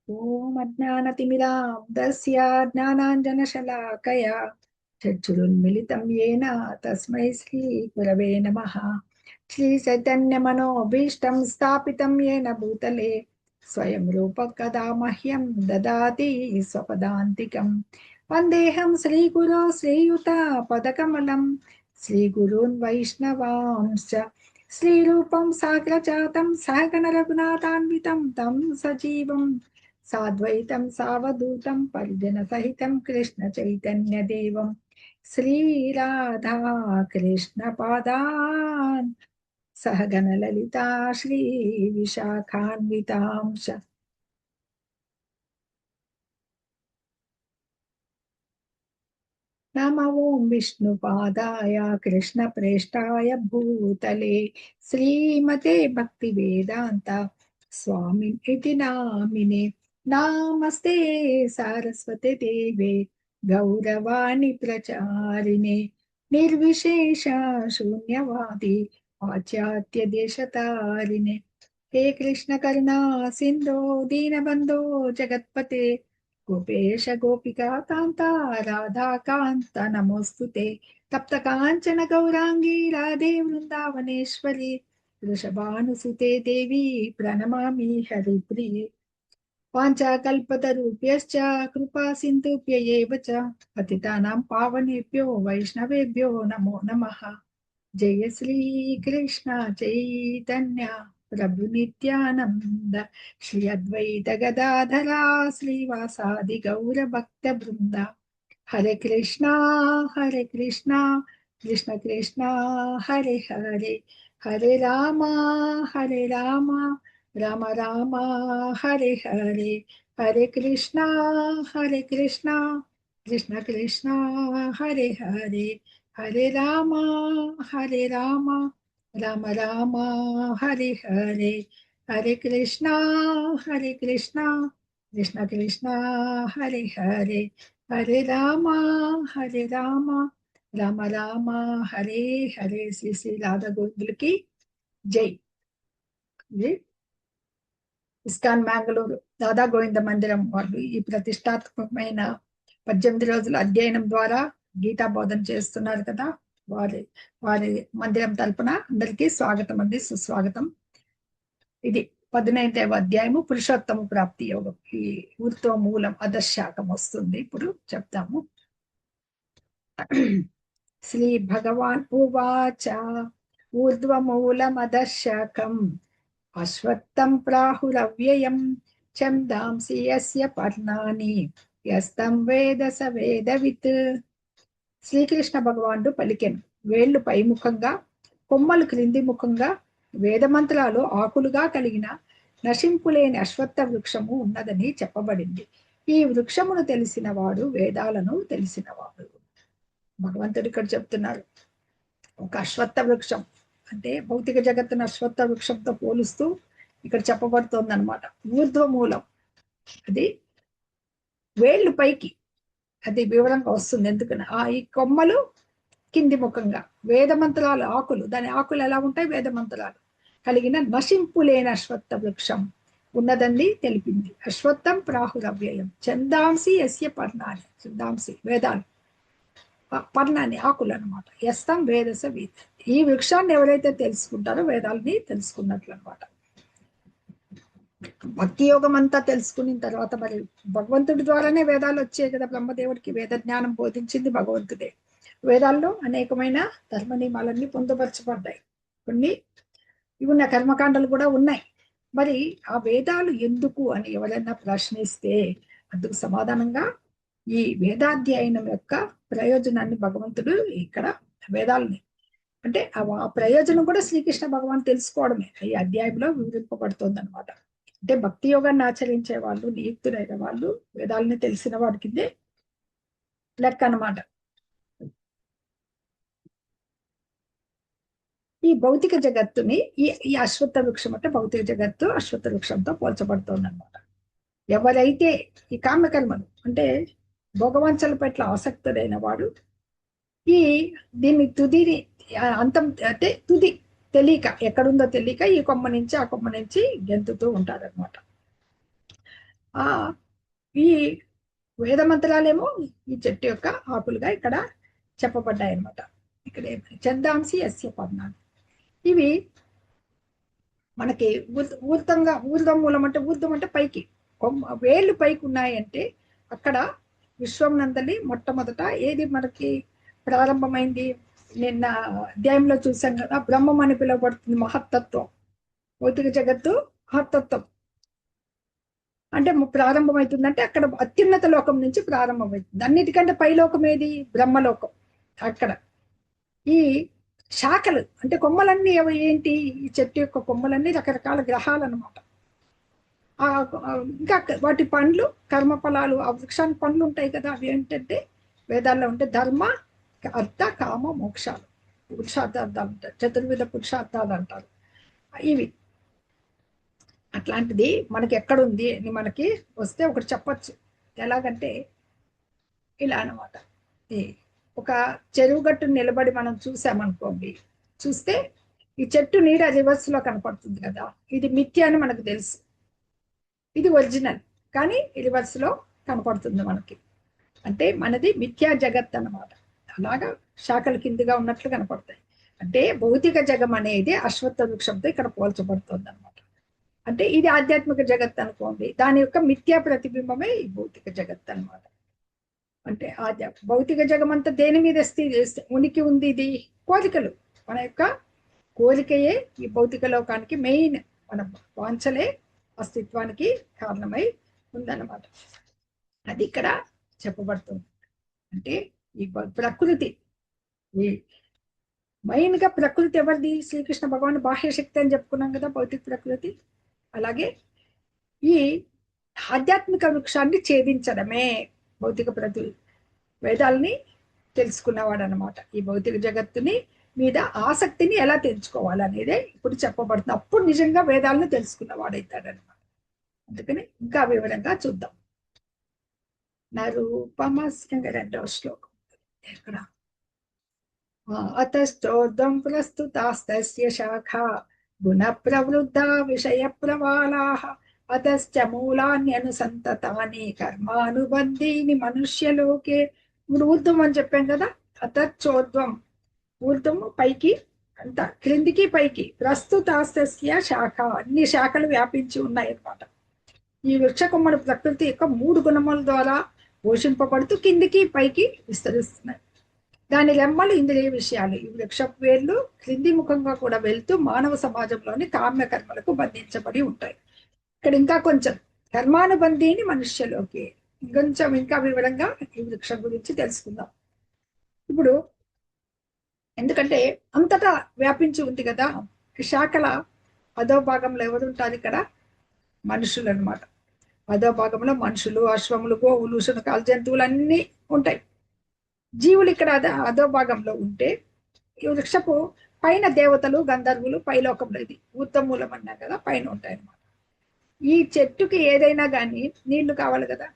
ఓం అజ్ఞానతిమిరాంధస్య జ్ఞానాంజనశలాకయా చక్షురున్మిళితం యేన తస్మై శ్రీ గురవే నమః. శ్రీ చైతన్యమనోభీష్టం స్థాపితం యేన భూతలే స్వయం రూప కదా మహ్యం దదాతి స్వపదాంతికం. వందేహం శ్రీగురో శ్రీయుత పదకమలం శ్రీగురూన్ వైష్ణవాంశ్చ శ్రీరూపం సాగ్రజాతం సహగణ రఘునాథాన్వితం తం సజీవం సాద్వైతం సావధూతం పరిజన సహితం కృష్ణ చైతన్య దేవం శ్రీరాధా కృష్ణ పాదాన్ సహగణ లలితా శ్రీ విశాఖాన్వితాంశ. నమ ఓం విష్ణుపాదాయ కృష్ణప్రేష్టాయ భూతలే శ్రీమతే భక్తి వేదాంత స్వామి ఇతి నామినే. నమస్తే సారస్వతే దేవే గౌరవాణి ప్రచారిణే నిర్విశేష శూన్యవాది పాశ్చాత్య దేశతారిణే. హే కృష్ణ కరుణా సింధో దీనబంధో జగత్పతే గోపేశ గోపికా కాంత రాధా కాంత నమోస్తుతే. తప్త కాంచన గౌరాంగీ రాధే వృందావనేశ్వరి వృషభానుసుతే దేవి ప్రణమామి హరిప్రియ. వాంఛాకల్పతరుభ్యశ్చ కృపా సింధుభ్య ఏవ చ పతితానాం పావనేభ్యో వైష్ణవేభ్యో నమో నమః. జయ శ్రీ కృష్ణ చైతన్య ప్రభు నిత్యానంద శ్రీ అద్వైత గదాధరా శ్రీవాసాది గౌర భక్త బృంద. హరే కృష్ణ కృష్ణ కృష్ణ హరే హరే హరే రామ రామ రామ హరే హరే. హరే కృష్ణ కృష్ణ కృష్ణ హరే హరే హరే రామ రామ రామ హరే హరే. హరే కృష్ణ కృష్ణ కృష్ణ హరే హరే హరే రామ రామ రామ హరే హరే. శ్రీ శ్రీ రాధా గోవిందులకి జై. ఇది ఇస్కాన్ మ్యాంగళూరు రాధా గోవింద మందిరం వాళ్ళు ఈ ప్రతిష్టాత్మకమైన 18 రోజుల అధ్యయనం ద్వారా గీతా బోధన చేస్తున్నారు కదా. వారి వారి మందిరం తరపున అందరికీ స్వాగతం అండి, సుస్వాగతం. ఇది 19వ అధ్యాయము పురుషోత్తమ ప్రాప్తి యోగం. ఈ ఊర్ధ్వ మూలం అధశాఖం వస్తుంది, ఇప్పుడు చెప్తాము. శ్రీ భగవాన్ ఉవాచ ఊర్ధ్వమూలమధశాఖం అశ్వత్థం ప్రాహురవ్యయం ఛందాంసి యస్య పర్ణాని యస్తం వేద స వేదవిత్. శ్రీకృష్ణ భగవానుడు పలికెను, వేళ్లు పైముఖంగా కొమ్మలు క్రింది ముఖంగా వేదమంత్రాలు ఆకులుగా కలిగిన నశింపులేని అశ్వత్థ వృక్షము ఉన్నదని చెప్పబడింది. ఈ వృక్షమును తెలిసినవాడు వేదాలను తెలిసినవాడు. భగవంతుడు ఇక్కడ చెప్తున్నారు, ఒక అశ్వత్థ వృక్షం అంటే భౌతిక జగత్తును అశ్వత్థ వృక్షంతో పోలుస్తూ ఇక్కడ చెప్పబడుతోంది అనమాట. ఊర్ధ్వమూలం అది వేళ్ళు పైకి, అది వివరంగా వస్తుంది ఎందుకని. ఈ కొమ్మలు కింది ముఖంగా వేదమంత్రాలు ఆకులు, దాని ఆకులు ఎలా ఉంటాయి, వేదమంత్రాలు కలిగిన నశింపులేని అశ్వత్థ వృక్షం ఉన్నదని తెలిపింది. అశ్వత్థం ప్రాహురవ్యయం చందాంసి యస్య పర్ణాని. చందాంసి వేదాలు, పర్ణాన్ని ఆకులు అనమాట. యస్తం వేదస వేద. ఈ వృక్షాన్ని ఎవరైతే తెలుసుకుంటారో వేదాలని తెలుసుకున్నట్లు అనమాట. భక్తి యోగం అంతా తెలుసుకున్న తర్వాత మరి భగవంతుడి ద్వారానే వేదాలు వచ్చాయి కదా. బ్రహ్మదేవుడికి వేద జ్ఞానం బోధించింది భగవంతుడే. వేదాల్లో అనేకమైన ధర్మ నియమాలన్నీ పొందుపరచబడ్డాయి. కొన్ని ఉన్న కర్మకాండలు కూడా ఉన్నాయి. మరి ఆ వేదాలు ఎందుకు అని ఎవరైనా ప్రశ్నిస్తే అందుకు సమాధానంగా ఈ వేదాధ్యయనం యొక్క ప్రయోజనాన్ని భగవంతుడు ఇక్కడ వేదాలని అంటే ఆ ప్రయోజనం కూడా శ్రీకృష్ణ భగవాన్ తెలుసుకోవడమే ఈ అధ్యాయంలో వివరింపబడుతోంది అనమాట. అంటే భక్తి యోగాన్ని ఆచరించే వాళ్ళు, నియుక్తులైన వాళ్ళు వేదాలని తెలిసిన వాడి కిందే లెక్క అనమాట. ఈ భౌతిక జగత్తుని ఈ అశ్వత్థ వృక్షం అంటే భౌతిక జగత్తు అశ్వత్థ వృక్షంతో పోల్చబడుతోంది అనమాట. ఎవరైతే ఈ కామ్యకర్మలు అంటే భోగవంచల పట్ల ఆసక్తుడైన వాడు ఈ దీన్ని తుదిని అంతం అంటే తుది తెలియక, ఎక్కడుందో తెలియక ఈ కొమ్మ నుంచి ఆ కొమ్మ నుంచి గెంతుతూ ఉంటారనమాట. ఆ ఈ వేద మంత్రాలేమో ఈ చెట్టు యొక్క ఆకులుగా ఇక్కడ చెప్పబడ్డాయి అన్నమాట. ఇక్కడ చందాంసి అస్య పర్ణాలు. ఇవి మనకి ఊర్ధం మూలం అంటే ఊర్ధం అంటే పైకి వేళ్ళు పైకి ఉన్నాయంటే అక్కడ విశ్వం నందలి మొట్టమొదట ఏది మనకి ప్రారంభమైంది. నిన్న అధ్యాయంలో చూసాం కదా, బ్రహ్మం అని పిలువబడుతుంది మహత్తత్వం. భౌతిక జగత్తు మహత్తత్వం అంటే ప్రారంభమవుతుందంటే అక్కడ అత్యున్నత లోకం నుంచి ప్రారంభమవుతుంది. అన్నిటికంటే పై లోకం ఏది? బ్రహ్మలోకం. అక్కడ ఈ శాఖలు అంటే కొమ్మలన్నీ ఏంటి? ఈ చెట్టు యొక్క కొమ్మలన్నీ రకరకాల గ్రహాలు అనమాట. ఇంకా వాటి పండ్లు కర్మ ఫలాలు, ఆ వృక్షానికి పండ్లు ఉంటాయి కదా, అవి ఏంటంటే వేదాల్లో ఉంటే ధర్మ అర్థ కామ మోక్షాలు, పురుషార్థాలు ఉంటాయి, చతుర్విధ పురుషార్థాలు అంటారు. ఇవి అట్లాంటిది మనకి ఎక్కడుంది అని మనకి వస్తే ఒకటి చెప్పచ్చు. ఎలాగంటే ఇలా అనమాట. ఒక చెరువు గట్టు నిలబడి మనం చూసామనుకోండి, చూస్తే ఈ చెట్టు నీడ రివర్స్ లో కనపడుతుంది కదా, ఇది మిథ్య అని మనకు తెలుసు. ఇది ఒరిజినల్, కానీ రివర్స్ లో కనపడుతుంది మనకి. అంటే మనది మిథ్యా జగత్ అన్నమాట. అలాగా శాఖలు కిందిగా ఉన్నట్లు కనపడతాయి. అంటే భౌతిక జగం అనేది అశ్వత్థ వృక్షంతో ఇక్కడ పోల్చబడుతుంది అనమాట. అంటే ఇది ఆధ్యాత్మిక జగత్ అనుకోండి, దాని యొక్క మిథ్యా ప్రతిబింబమే ఈ భౌతిక జగత్ అనమాట. అంటే భౌతిక జగం అంతా దేని మీద ఉనికి ఉంది? ఇది కోరికలు. మన యొక్క కోరికయే ఈ భౌతిక లోకానికి మెయిన్. మన వాంఛలే అస్తిత్వానికి కారణమై ఉందన్నమాట. అది ఇక్కడ చెప్పబడుతుంది. అంటే ఈ ప్రకృతి, ఈ మెయిన్ గా ప్రకృతి ఎవరిది? శ్రీకృష్ణ భగవాన్ బాహ్య శక్తి అని చెప్పుకున్నాం కదా, భౌతిక ప్రకృతి. అలాగే ఈ ఆధ్యాత్మిక వృక్షాన్ని ఛేదించడమే భౌతిక ప్రకృతి. వేదాలని తెలుసుకున్నవాడు అనమాట. ఈ భౌతిక జగత్తుని మీద ఆసక్తిని ఎలా తెంచుకోవాలనేదే ఇప్పుడు చెప్పబడుతుంది. అప్పుడు నిజంగా వేదాలను తెలుసుకున్నవాడైతాడనమాట. అందుకని ఇంకా వివరంగా చూద్దాం. నరూపమస్య రెండవ శ్లోకం ఎక్కడ? అతశ్చోర్ధ్వం ప్రస్తుతాస్తస్య శాఖా గుణ ప్రవృద్ధ విషయ ప్రవాళాః అతశ్చ మూలాన్యనుసంతతాని కర్మానుబంధీని మనుష్యలోకే. ఇప్పుడు ఊర్ధ్వం అని చెప్పాం కదా, అతచ్చోర్ధ్వం, ఊర్ధ్వము పైకి, అంత క్రిందికి పైకి, ప్రస్తుతాస్తస్య శాఖ, అన్ని శాఖలు వ్యాపించి ఉన్నాయి అన్నమాట. ఈ వృక్ష కొమ్మలు ప్రకృతి యొక్క 3 గుణముల ద్వారా పోషింపబడుతూ కిందికి పైకి విస్తరిస్తున్నాయి. దాని రెమ్మలు ఇంద్రియ విషయాలు. ఈ వృక్షపు వేర్లు క్రింది ముఖంగా కూడా వెళ్తూ మానవ సమాజంలోని కామ్య కర్మలకు బంధించబడి ఉంటాయి. ఇక్కడ ఇంకా కొంచెం కర్మానుబంధీని మనుష్యలోకి, ఇంకొంచెం ఇంకా వివరంగా ఈ వృక్షం గురించి తెలుసుకుందాం. ఇప్పుడు ఎందుకంటే అంతటా వ్యాపించి ఉంది కదా, శాఖల అదో భాగంలో ఎవరు ఉంటారు? ఇక్కడ మనుషులు అనమాట. అదో భాగంలో మనుషులు, అశ్వములు, గోవులు, శునకాలు, జంతువులు అన్నీ ఉంటాయి. జీవులు ఇక్కడ అదో భాగంలో ఉంటే, ఈ వృక్షపు పైన దేవతలు, గంధర్వులు పైలోకంలో, ఇది ఊర్ధమూలం అన్నా కదా, పైన ఉంటాయి అన్నమాట. ఈ చెట్టుకి ఏదైనా కానీ నీళ్లు కావాలి కదా,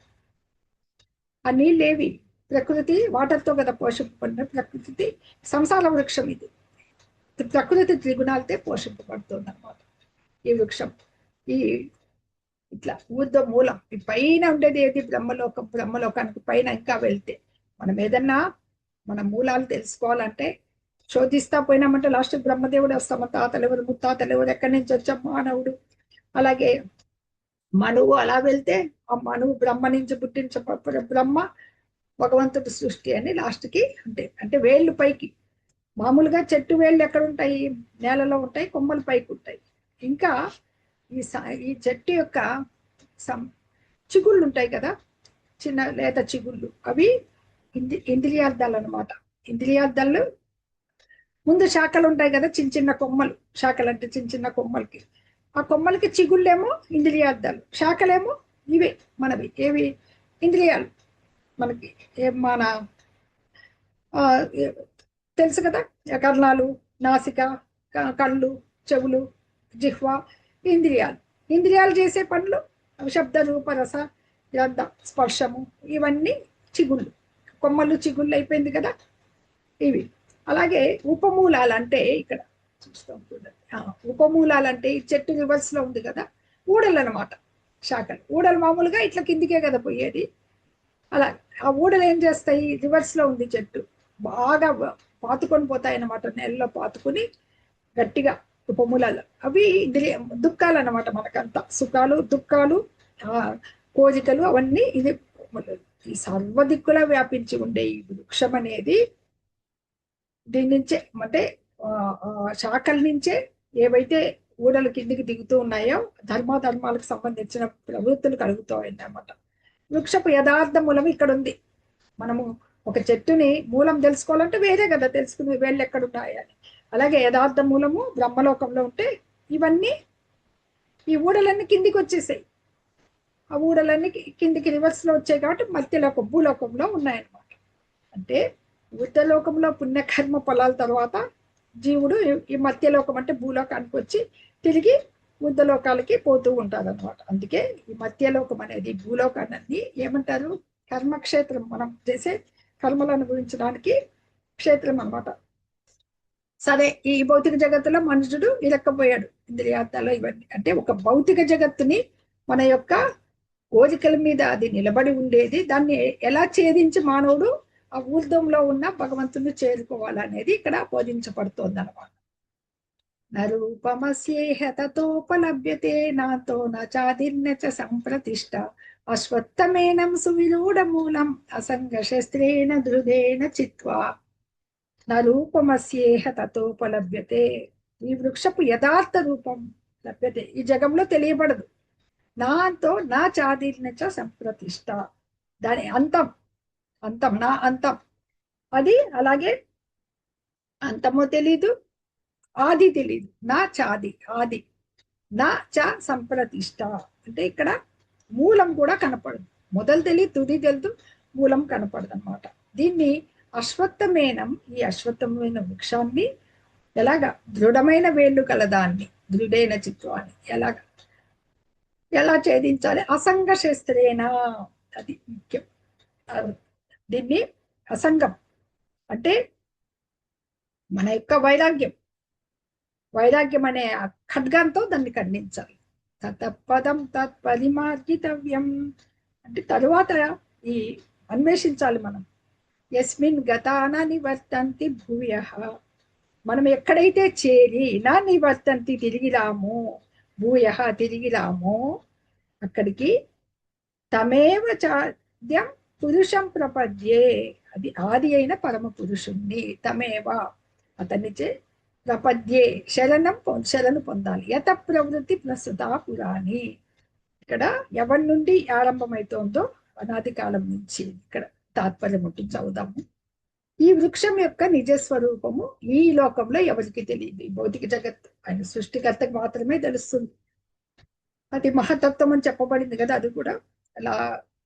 ఆ నీళ్ళు ఏవి? ప్రకృతి వాటర్తో కదా పోషింపబడిన ప్రకృతి సంసార వృక్షం. ఇది ప్రకృతి త్రిగుణాలతో పోషింపబడుతుంది అన్నమాట ఈ వృక్షం. ఈ ఇట్లా ఊర్ధ్వ మూలం, ఈ పైన ఉండేది ఏది? బ్రహ్మలోకం. బ్రహ్మలోకానికి పైన ఇంకా వెళ్తే మనం ఏదన్నా మన మూలాలు తెలుసుకోవాలంటే శోధిస్తా పోయినామంటే లాస్ట్ బ్రహ్మదేవుడు వస్తాం. తాతలు ఎవరు, ముత్తాతలు ఎవరు, ఎక్కడి నుంచి వచ్చాం? మానవుడు. అలాగే మనువు, అలా వెళ్తే ఆ మనువు బ్రహ్మ నుంచి పుట్టించ బ్రహ్మ భగవంతుడి సృష్టి అని లాస్ట్కి అంటే వేళ్ళు పైకి. మామూలుగా చెట్టు వేళ్ళు ఎక్కడ ఉంటాయి? నేలలో ఉంటాయి, కొమ్మలు పైకి ఉంటాయి. ఇంకా ఈ చెట్టు యొక్క చిగుళ్ళు ఉంటాయి కదా, చిన్న లేత చిగుళ్ళు, అవి ఇంద్రియార్థాలు అనమాట. ఇంద్రియార్థాలు ముందు శాఖలు ఉంటాయి కదా, చిన్న చిన్న కొమ్మలు. శాఖలు అంటే చిన్న చిన్న కొమ్మలకి, ఆ కొమ్మలకి చిగుళ్ళేమో ఇంద్రియార్థాలు, శాఖలేమో ఇవే మనవి. ఏవి? ఇంద్రియాలు. మనకి మన తెలుసు కదా, కర్ణాలు, నాసిక, కళ్ళు, చెవులు, జిహ్వ, ఇంద్రియాలు. ఇంద్రియాలు చేసే పనులు శబ్ద, రూప, రస, గంధ, స్పర్శము, ఇవన్నీ చిగుళ్ళు. కొమ్మలు చిగుళ్ళు అయిపోయింది కదా ఇవి. అలాగే ఉపమూలాలు అంటే ఇక్కడ చూస్తాం చూడండి. ఉపమూలాలు అంటే ఈ చెట్టు రివర్స్ లో ఉంది కదా, ఊడలు అనమాట. శాఖలు. ఊడలు మామూలుగా ఇట్లా కిందికే కదా పోయేది. అలా ఆ ఊడలు ఏం చేస్తాయి, రివర్స్ లో ఉంది చెట్టు, బాగా పాతుకొని పోతాయి అన్నమాట, నెలలో పాతుకుని గట్టిగా ఉపమూలాలు. అవి దుఃఖాలు అన్నమాట, మనకంతా సుఖాలు దుఃఖాలు కోరికలు అవన్నీ ఇది ఈ సర్వదిక్కులా వ్యాపించి ఉండే ఈ వృక్షం అనేది దీని నుంచే అంటే శాఖల నుంచే ఏవైతే ఊడలు కిందికి దిగుతూ ఉన్నాయో ధర్మాలకు సంబంధించిన ప్రవృత్తులు కలుగుతాయి అన్నమాట. వృక్షపు యథార్థ మూలం ఇక్కడ ఉంది. మనము ఒక చెట్టుని మూలం తెలుసుకోవాలంటే వేరే కదా తెలుసుకునే, వేళ్ళు ఎక్కడ ఉన్నాయని. అలాగే యథార్థ మూలము బ్రహ్మలోకంలో ఉంటే ఇవన్నీ ఈ ఊడలన్నీ కిందికి వచ్చేసాయి. ఆ ఊడలన్నీ కిందికి రివర్స్ లో వచ్చాయి కాబట్టి మధ్యలోకం భూలోకంలో ఉన్నాయన్నమాట. అంటే వృద్ధలోకంలో పుణ్యకర్మ ఫలాల తర్వాత జీవుడు ఈ మధ్యలోకం అంటే భూలోకానికి వచ్చి తిరిగి వృద్ధలోకాలకి పోతూ ఉంటారు అనమాట. అందుకే ఈ మధ్యలోకం అనేది భూలోకాన్ని ఏమంటారు, కర్మక్షేత్రం. మనం చేసే కర్మలు అనుభవించడానికి క్షేత్రం అనమాట. సరే, ఈ భౌతిక జగత్తులో మనుషుడు ఇరక్కపోయాడు ఇంద్రియార్థాలు ఇవన్నీ. అంటే ఒక భౌతిక జగత్తుని మన యొక్క కోరికల మీద అది నిలబడి ఉండేది, దాన్ని ఎలా ఛేదించి మానవుడు ఆ ఊర్ధంలో ఉన్న భగవంతుని చేరుకోవాలనేది ఇక్కడ బోధించబడుతోంది అనమాట. నరూపమస్యేహ తతోపలభ్యతే నాతో నాచాదిర్న చ సంప్రతిష్ట అశ్వత్థమేనం సువిరూఢమూలం అసంగశస్త్రేణ దృఢేన చిత్వా. నరూపమస్యేహ తతోపలభ్యతే, ఈ వృక్షపు యథార్థ రూపం లభ్యతే, ఈ జగంలో తెలియబడదు. నాతో నా చాదిర్న చ సంప్రతిష్ట, దాని అంతం, అంతం నా అంతం అది. అలాగే అంతమో తెలీదు, ఆది తెలీదు. నా చాది ఆది, నా చ సంప్రతిష్ట అంటే ఇక్కడ మూలం కూడా కనపడదు. మొదలు తెలియదు, తుది తెలుదు, మూలం కనపడదు అనమాట. దీన్ని అశ్వత్థమేనం, ఈ అశ్వత్థమైన వృక్షాన్ని ఎలాగా దృఢమైన వేళ్ళు కలదాన్ని, దృఢైన చిత్వాన్ని ఎలా ఛేదించాలి, అసంగ శస్త్రేనా, అది ముఖ్యం. దీన్ని అసంగం అంటే మన యొక్క వైరాగ్యం అనే ఖడ్గంతో దాన్ని ఖండించాలి. తత్పదం తత్పరిమార్గితవ్యం అంటే తరువాత ఈ అన్వేషించాలి మనం. యస్మిన్ గతాన నివర్తంతి భూయః, మనం ఎక్కడైతే చేరి నా నివర్తంతి తిరిగి రాము, భూయః తిరిగి రాము అక్కడికి, తమేవ చాద్యం పురుషం ప్రపద్యే, అది ఆది అయిన పరమ పురుషుణ్ణి, తమేవ అతనిచే ప్రపద్యే శరణు పొందాలి. యత ప్రవృత్తి ప్రస్తుత పురాణి, ఇక్కడ ఎవరి నుండి ఆరంభమవుతోందో అనాది కాలం నుంచి ఇక్కడ తాత్పర్యం ఉంటుంది, చదువుదాము. ఈ వృక్షం యొక్క నిజస్వరూపము ఈ లోకంలో ఎవరికి తెలియదు. ఈ భౌతిక జగత్ ఆయన సృష్టికర్తకు మాత్రమే తెలుస్తుంది. అది మహతత్వం అని చెప్పబడింది కదా, అది కూడా అలా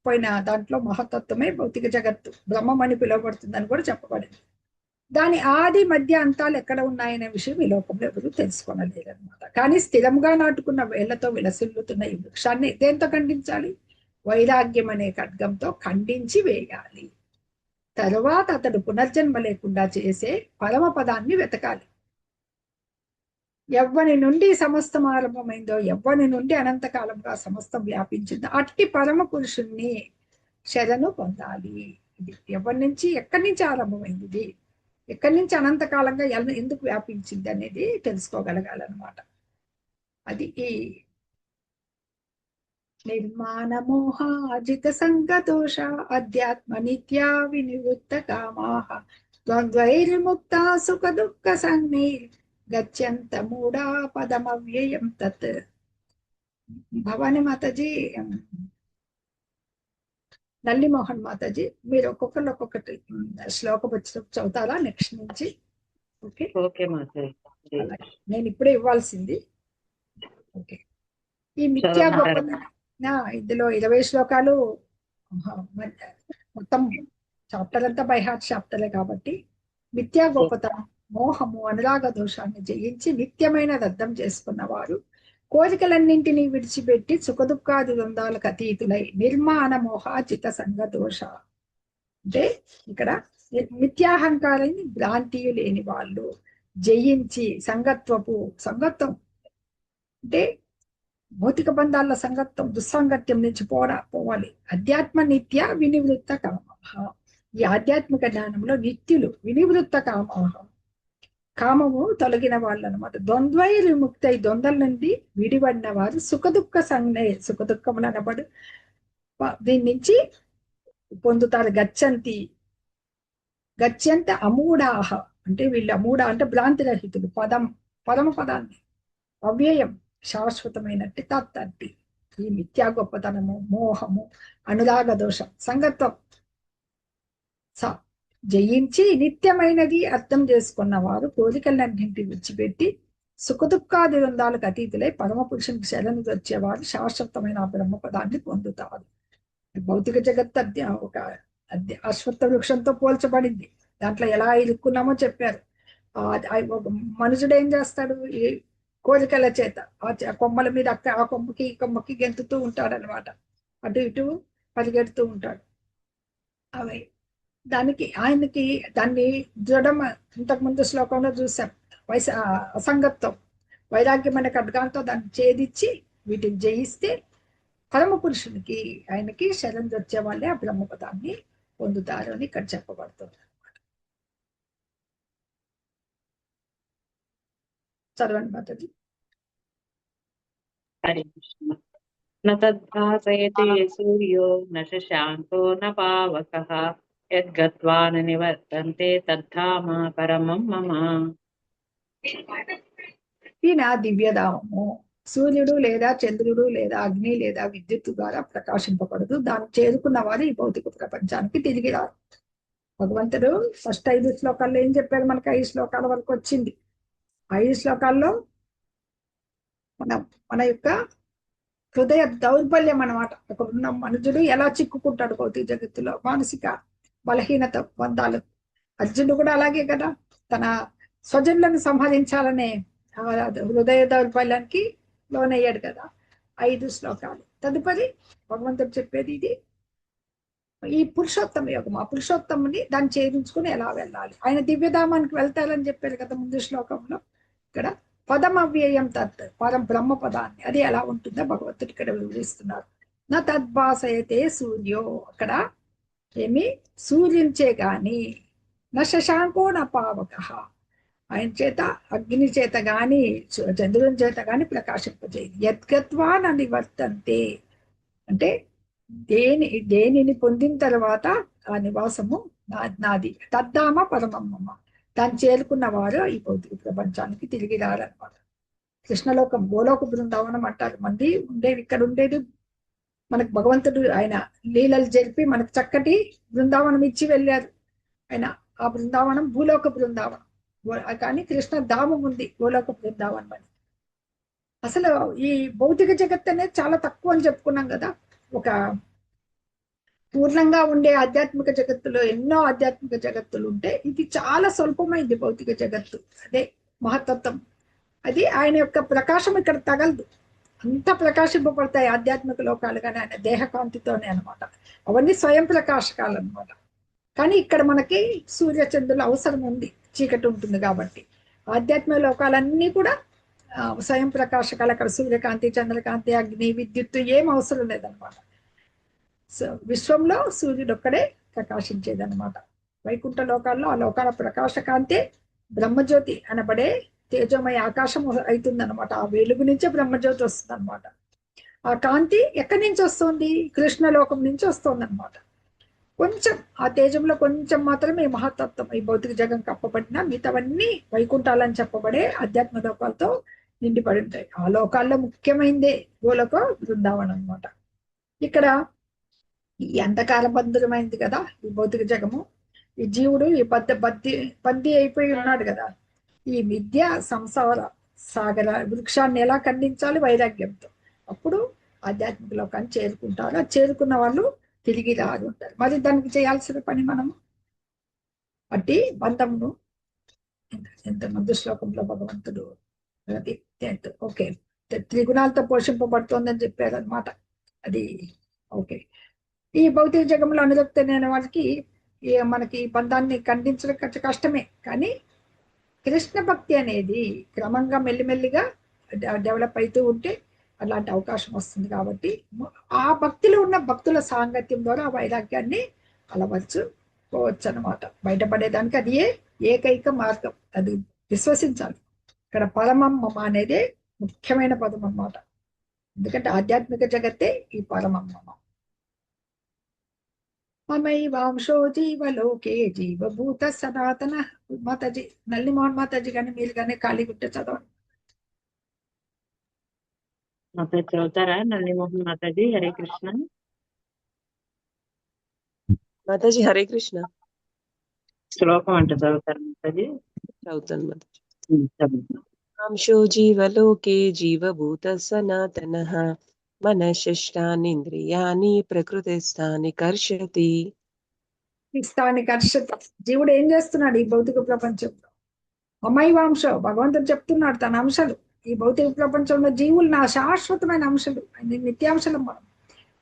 పోయిన దాంట్లో మహతత్వమే భౌతిక జగత్తు, బ్రహ్మం అని పిలువబడుతుందని కూడా చెప్పబడింది. దాని ఆది మధ్య అంతాలు ఎక్కడ ఉన్నాయనే విషయం ఈ లోకంలో ఎవరు తెలుసుకోనలేదన్నమాట. కానీ స్థిరంగా నాటుకున్న వేళ్లతో విలసిల్లుతున్న ఈ వృక్షాన్ని దేంతో ఖండించాలి, వైరాగ్యం అనే ఖడ్గంతో ఖండించి వేయాలి. తరువాత అతడు పునర్జన్మ లేకుండా చేసే పరమ పదాన్ని వెతకాలి. ఎవ్వని నుండి సమస్తం ఆరంభమైందో, ఎవ్వని నుండి అనంతకాలంగా సమస్తం వ్యాపించిందో అట్టి పరమ పురుషుణ్ణి శరణు పొందాలి. ఇది ఎవరి నుంచి, ఎక్కడి నుంచి ఆరంభమైంది, ఇది ఎక్కడి నుంచి అనంతకాలంగా ఎందుకు వ్యాపించింది అనేది తెలుసుకోగలగాలన్నమాట. అది ఈ నిర్మాణమోహాజిత సంగదోష అధ్యాత్మ నిత్యా వినివృత్త కామాః ద్వంద్వైర్ముక్తా సుఖ దుఃఖ సంజ్ఞైర్ గచ్చంత మూఢా పదమవ్యయం తత్. భవానీ మాతాజీ, నల్లి మోహన్ మాతాజీ, మీరు ఒక్కొక్కటి శ్లోకం వచ్చినప్పుడు చదువుతారా నెక్స్ట్ నుంచి? ఓకే ఓకే మాతాజీ, నేను ఇప్పుడే ఇవ్వాల్సింది. ఓకే. ఈ మిథ్యా గొప్పతనం, ఇందులో 20 శ్లోకాలు, మొత్తం చాప్టర్ అంతా బై హార్ట్ చాప్టరే కాబట్టి మిథ్యా గొప్పతనం, మోహము అనురాగ దోషాన్ని జయించి నిత్యమైన దద్దం చేసుకున్నవారు కోరికలన్నింటినీ విడిచిపెట్టి సుఖదుఖాది ద్వంద్వాలకు అతీతులై నిర్మాణ మోహాజిత సంగ దోష అంటే ఇక్కడ మిథ్యాహంకారాన్ని భ్రాంతియు లేని వాళ్ళు జయించి సంగత్వం అంటే భౌతిక బంధాల సంగత్వం దుస్సాంగత్యం నుంచి పోవాలి. అధ్యాత్మ నిత్య వినివృత్త కామ. ఈ ఆధ్యాత్మిక జ్ఞానంలో నిత్యులు వినివృత్త కామ, కామము తొలగిన వాళ్ళు అనమాట. ద్వంద్వై విముక్తి, ద్వంద్వల నుండి విడిపడిన వారు సుఖదుఖ సంజ్ఞ, సుఖదుఖములు అనబడు దీని నుంచి పొందుతారు. గచ్చంత అమూఢాహ, అంటే వీళ్ళు అమూఢ అంటే భ్రాంతి రహితులు. పరమ పదాన్ని అవ్యయం శాశ్వతమైనట్టు తత్తి. ఈ మిథ్యా గొప్పతనము, మోహము, అనురాగ దోషం, సంగత్వం జయించి నిత్యమైనది అర్థం చేసుకున్న వారు కోరికలన్నింటినీ విడిచిపెట్టి సుఖదుఖాది వృందాలకు అతీతులై పరమ పురుషునికి శరణు వచ్చేవారు శాశ్వతమైన బ్రహ్మపదాన్ని పొందుతారు. భౌతిక జగత్ ఒక అశ్వత్థ వృక్షంతో పోల్చబడింది. దాంట్లో ఎలా ఇరుక్కున్నామో చెప్పారు. మనుషుడు ఏం చేస్తాడు? ఈ కోరికల చేత ఆ కొమ్మల మీద ఆ కొమ్మకి ఈ కొమ్మకి గెంతుతూ ఉంటాడు అనమాట. అటు ఇటు పరిగెడుతూ ఉంటాడు. అవి ఆయనకి దాన్ని దృఢం, ఇంతకుముందు శ్లోకంలో చూసాం, అసంగత్వం, వైరాగ్యం అనే ఖడ్గాంతో దాన్ని ఛేదించి వీటిని జయిస్తే పరమ పురుషునికి ఆయనకి శరణ్ వచ్చే వాళ్ళే ఆ బ్రహ్మపదాన్ని పొందుతారు అని ఇక్కడ చెప్పబడుతుంది. చదవండి మాతది. హరి కృష్ణ. న తద్భాసయతే సూర్యో న శశాంకో న పావకః యద్గత్వా న నివర్తంతే తద్ధామ పరమం మమ. ఈయన దివ్యధామము సూర్యుడు లేదా చంద్రుడు లేదా అగ్ని లేదా విద్యుత్ ద్వారా ప్రకాశింపబడదు. దాన్ని చేరుకున్న వారు ఈ భౌతిక ప్రపంచానికి తిరిగి రారు. భగవంతుడు ఫస్ట్ 5 శ్లోకాల్లో ఏం చెప్పారు? మనకి 5 శ్లోకాల వరకు వచ్చింది. 5 శ్లోకాల్లో మన యొక్క హృదయ దౌర్బల్యం అనమాట. అక్కడ ఉన్న మనుషుడు ఎలా చిక్కుకుంటాడు భౌతిక జగత్తులో, మానసిక బలహీనత బంధాలు. అర్జునుడు కూడా అలాగే కదా, తన స్వజనులను సంహరించాలనే హృదయ దౌర్బల్యానికి లోనయ్యాడు కదా. 5 శ్లోకాలు. తదుపరి భగవంతుడు చెప్పేది ఇది, ఈ పురుషోత్తమ యోగం. ఆ పురుషోత్తముని దాన్ని ఛేదించుకుని ఎలా వెళ్ళాలి. ఆయన దివ్యధామానికి వెళ్తారని చెప్పారు కదా ముందు శ్లోకంలో. ఇక్కడ పదం అవ్యయం తత్, పదం బ్రహ్మ పదాన్ని, అది ఎలా ఉంటుందో భగవంతుడు ఇక్కడ వివరిస్తున్నారు. నా తద్భాసయతే సూర్యో, అక్కడ ఏమి సూర్యునిచే గాని, నా శశాంకో నా పావక, ఆయన చేత అగ్ని చేత గాని చంద్రుని చేత గాని ప్రకాశింపజేయదు. యద్గత్వా నా నివర్తంతే, అంటే దేనిని పొందిన తర్వాత ఆ నివాసము నాది. తద్ధామ పరమమ్మ, దాన్ని చేరుకున్న వారు ఈ భౌతిక ప్రపంచానికి తిరిగి రారనమాట. కృష్ణలోకం, గోలోక బృందావనం అంటారు. మంది ఉండేది ఇక్కడ ఉండేది మనకు భగవంతుడు ఆయన లీలలు జరిపి మనకు చక్కటి బృందావనం ఇచ్చి వెళ్ళారు. ఆయన ఆ బృందావనం భూలోక బృందావనం, కానీ కృష్ణ ధామం ఉంది గోలోక బృందావనం అని. అసలు ఈ భౌతిక జగత్ అనేది చాలా తక్కువ అని చెప్పుకున్నాం కదా. ఒక పూర్ణంగా ఉండే ఆధ్యాత్మిక జగత్తులో ఎన్నో ఆధ్యాత్మిక జగత్తులు ఉంటే ఇది చాలా స్వల్పమైంది భౌతిక జగత్తు. అదే మహత్తత్వం. అది ఆయన యొక్క ప్రకాశం ఇక్కడ తగలదు. అంత ప్రకాశింపబడతాయి ఆధ్యాత్మిక లోకాలు కానీ ఆయన దేహకాంతితోనే అనమాట. అవన్నీ స్వయం ప్రకాశకాలు అనమాట. కానీ ఇక్కడ మనకి సూర్యచంద్రుల అవసరం ఉంది, చీకటి ఉంటుంది కాబట్టి. ఆధ్యాత్మిక లోకాలన్నీ కూడా స్వయం ప్రకాశకాలు. అక్కడ సూర్యకాంతి, చంద్రకాంతి, అగ్ని, విద్యుత్తు ఏం అవసరం లేదనమాట. విశ్వంలో సూర్యుడు ఒక్కడే ప్రకాశించేదనమాట. వైకుంఠ లోకాల్లో ఆ లోకాల ప్రకాశకాంతే బ్రహ్మజ్యోతి అనబడే తేజోమయ ఆకాశం అవుతుందన్నమాట. ఆ వెలుగు నుంచే బ్రహ్మజ్యోతి వస్తుంది అనమాట. ఆ కాంతి ఎక్కడి నుంచి వస్తుంది? కృష్ణలోకం నుంచి వస్తుంది అనమాట. కొంచెం ఆ తేజంలో కొంచెం మాత్రమే మహత్తత్వం ఈ భౌతిక జగం కప్పబడిన, మిగతావన్నీ వైకుంఠాలని చెప్పబడే ఆధ్యాత్మ లోకాలతో నిండిపడి ఉంటాయి. ఆ లోకాల్లో ముఖ్యమైనదే గోలోక బృందావనం అనమాట. ఇక్కడ ఈ అంధకారబంధురమైంది కదా ఈ భౌతిక జగము. ఈ జీవుడు ఈ బందీ అయిపోయి ఉన్నాడు కదా. ఈ విద్య సంసార సాగర వృక్షాన్ని ఎలా ఖండించాలి? వైరాగ్యంతో. అప్పుడు ఆధ్యాత్మిక లోకాన్ని చేరుకుంటారు. అది చేరుకున్న వాళ్ళు తిరిగి రారు ఉంటారు. మరి దానికి చేయాల్సిన పని మనము అట్టి బంధమును ఎంత ముందు శ్లోకంలో భగవంతుడు అది ఓకే త్రిగుణాలతో పోషింపబడుతోందని చెప్పారు అనమాట. అది ఓకే. ఈ భౌతిక జగంలో అనురక్తమైన వాళ్ళకి మనకి బంధాన్ని ఖండించడం కష్టమే. కానీ కృష్ణ భక్తి అనేది క్రమంగా మెల్లిమెల్లిగా డెవలప్ అవుతూ ఉంటే అలాంటి అవకాశం వస్తుంది. కాబట్టి ఆ భక్తిలో ఉన్న భక్తుల సాంగత్యం ద్వారా ఆ వైరాగ్యాన్ని అలవర్చుకోవచ్చు అన్నమాట. బయటపడేదానికి అది ఏకైక మార్గం. అది విశ్వసించాలి. ఇక్కడ పరమం మమ అనేది ముఖ్యమైన పదం అన్నమాట. ఎందుకంటే ఆధ్యాత్మిక జగత్తే ఈ పరమం మమ. మమైవాంశో జీవలోకే జీవభూత సనాతన. మాతాజీ, నల్లి మోహన్ మాతాజీ కానీ మీరు కానీ ఖాళీగా ఉంటే చదవండి. మాతాజీ చదువుతారా? నల్లిమోహన్ మాతాజీ. హరే కృష్ణ. మాతాజీ హరే కృష్ణ. శ్లోకం అంటే చదువుతారు మాతాజీ? చదువుతాను మాతాజీ. చదువుతాను. అంశో జీవలోకే జీవభూత సనాతనః మనఃషష్టానీంద్రియాణి ప్రకృతిస్థాని కర్షతి. స్థానిక హర్షత. జీవుడు ఏం చేస్తున్నాడు ఈ భౌతిక ప్రపంచంలో? మమైవాంశ, భగవంతుడు చెప్తున్నాడు తన అంశాలు. ఈ భౌతిక ప్రపంచంలో జీవులు నా శాశ్వతమైన అంశాలు, నిత్యాంశలం మనం.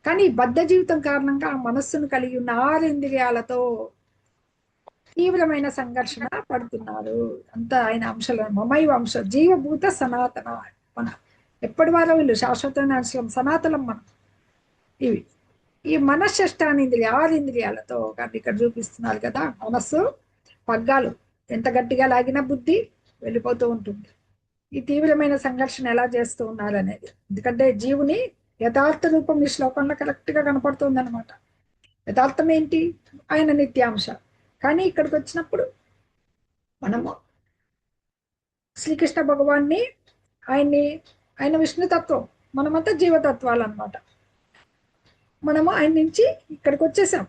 కానీ ఈ బద్ధ జీవితం కారణంగా ఆ మనస్సును కలిగి ఉన్న 6 ఇంద్రియాలతో తీవ్రమైన సంఘర్షణ పడుతున్నారు. అంతా ఆయన అంశాలు. మమైవాంశ జీవభూత సనాతన. మన ఎప్పటి వారో వీళ్ళు శాశ్వతమైన అంశం, సనాతనం మనం. ఇవి ఈ మనశ్శష్టానింద్రియ 6 ఇంద్రియాలతో కానీ ఇక్కడ చూపిస్తున్నారు కదా. మనస్సు పగ్గాలు, ఎంత గట్టిగా లాగినా బుద్ధి వెళ్ళిపోతూ ఉంటుంది. ఈ తీవ్రమైన సంఘర్షణ ఎలా చేస్తూ ఉన్నారు అనేది. ఎందుకంటే జీవుని యథార్థ రూపం ఈ శ్లోకంలో కరెక్ట్ గా కనపడుతుంది అనమాట. యథార్థం ఏంటి? ఆయన నిత్యాంశ. కానీ ఇక్కడికి వచ్చినప్పుడు మనము శ్రీకృష్ణ భగవాన్ని, ఆయన విష్ణుతత్వం, మనమంతా జీవతత్వాలు అనమాట. మనము ఆయన నుంచి ఇక్కడికి వచ్చేసాం,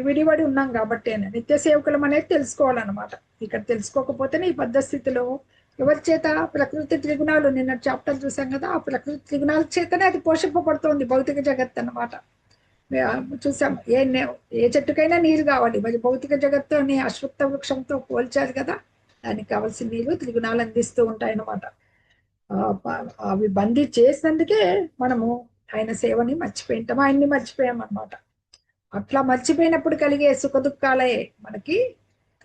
విడివడి ఉన్నాం కాబట్టి నిత్య సేవకులం అనేది తెలుసుకోవాలన్నమాట. ఇక్కడ తెలుసుకోకపోతేనే ఈ బద్ధ స్థితిలో ఎవరి చేత ప్రకృతి త్రిగుణాలు, నిన్న చాప్టర్ చూసాం కదా, ఆ ప్రకృతి త్రిగుణాల చేతనే అది పోషింపబడుతోంది భౌతిక జగత్ అన్నమాట. చూసాం, ఏ చెట్టుకైనా నీరు కావాలి. మరి భౌతిక జగత్తుని అశ్వత్థ వృక్షంతో పోల్చారు కదా, దానికి కావాల్సిన నీరు త్రిగుణాలు అందిస్తూ ఉంటాయి అన్నమాట. అవి బందీ చేసినందుకే మనము ఆయన సేవని మర్చిపోయింటాం, ఆయన్ని మర్చిపోయాం అన్నమాట. అట్లా మర్చిపోయినప్పుడు కలిగే సుఖ దుఃఖాలే మనకి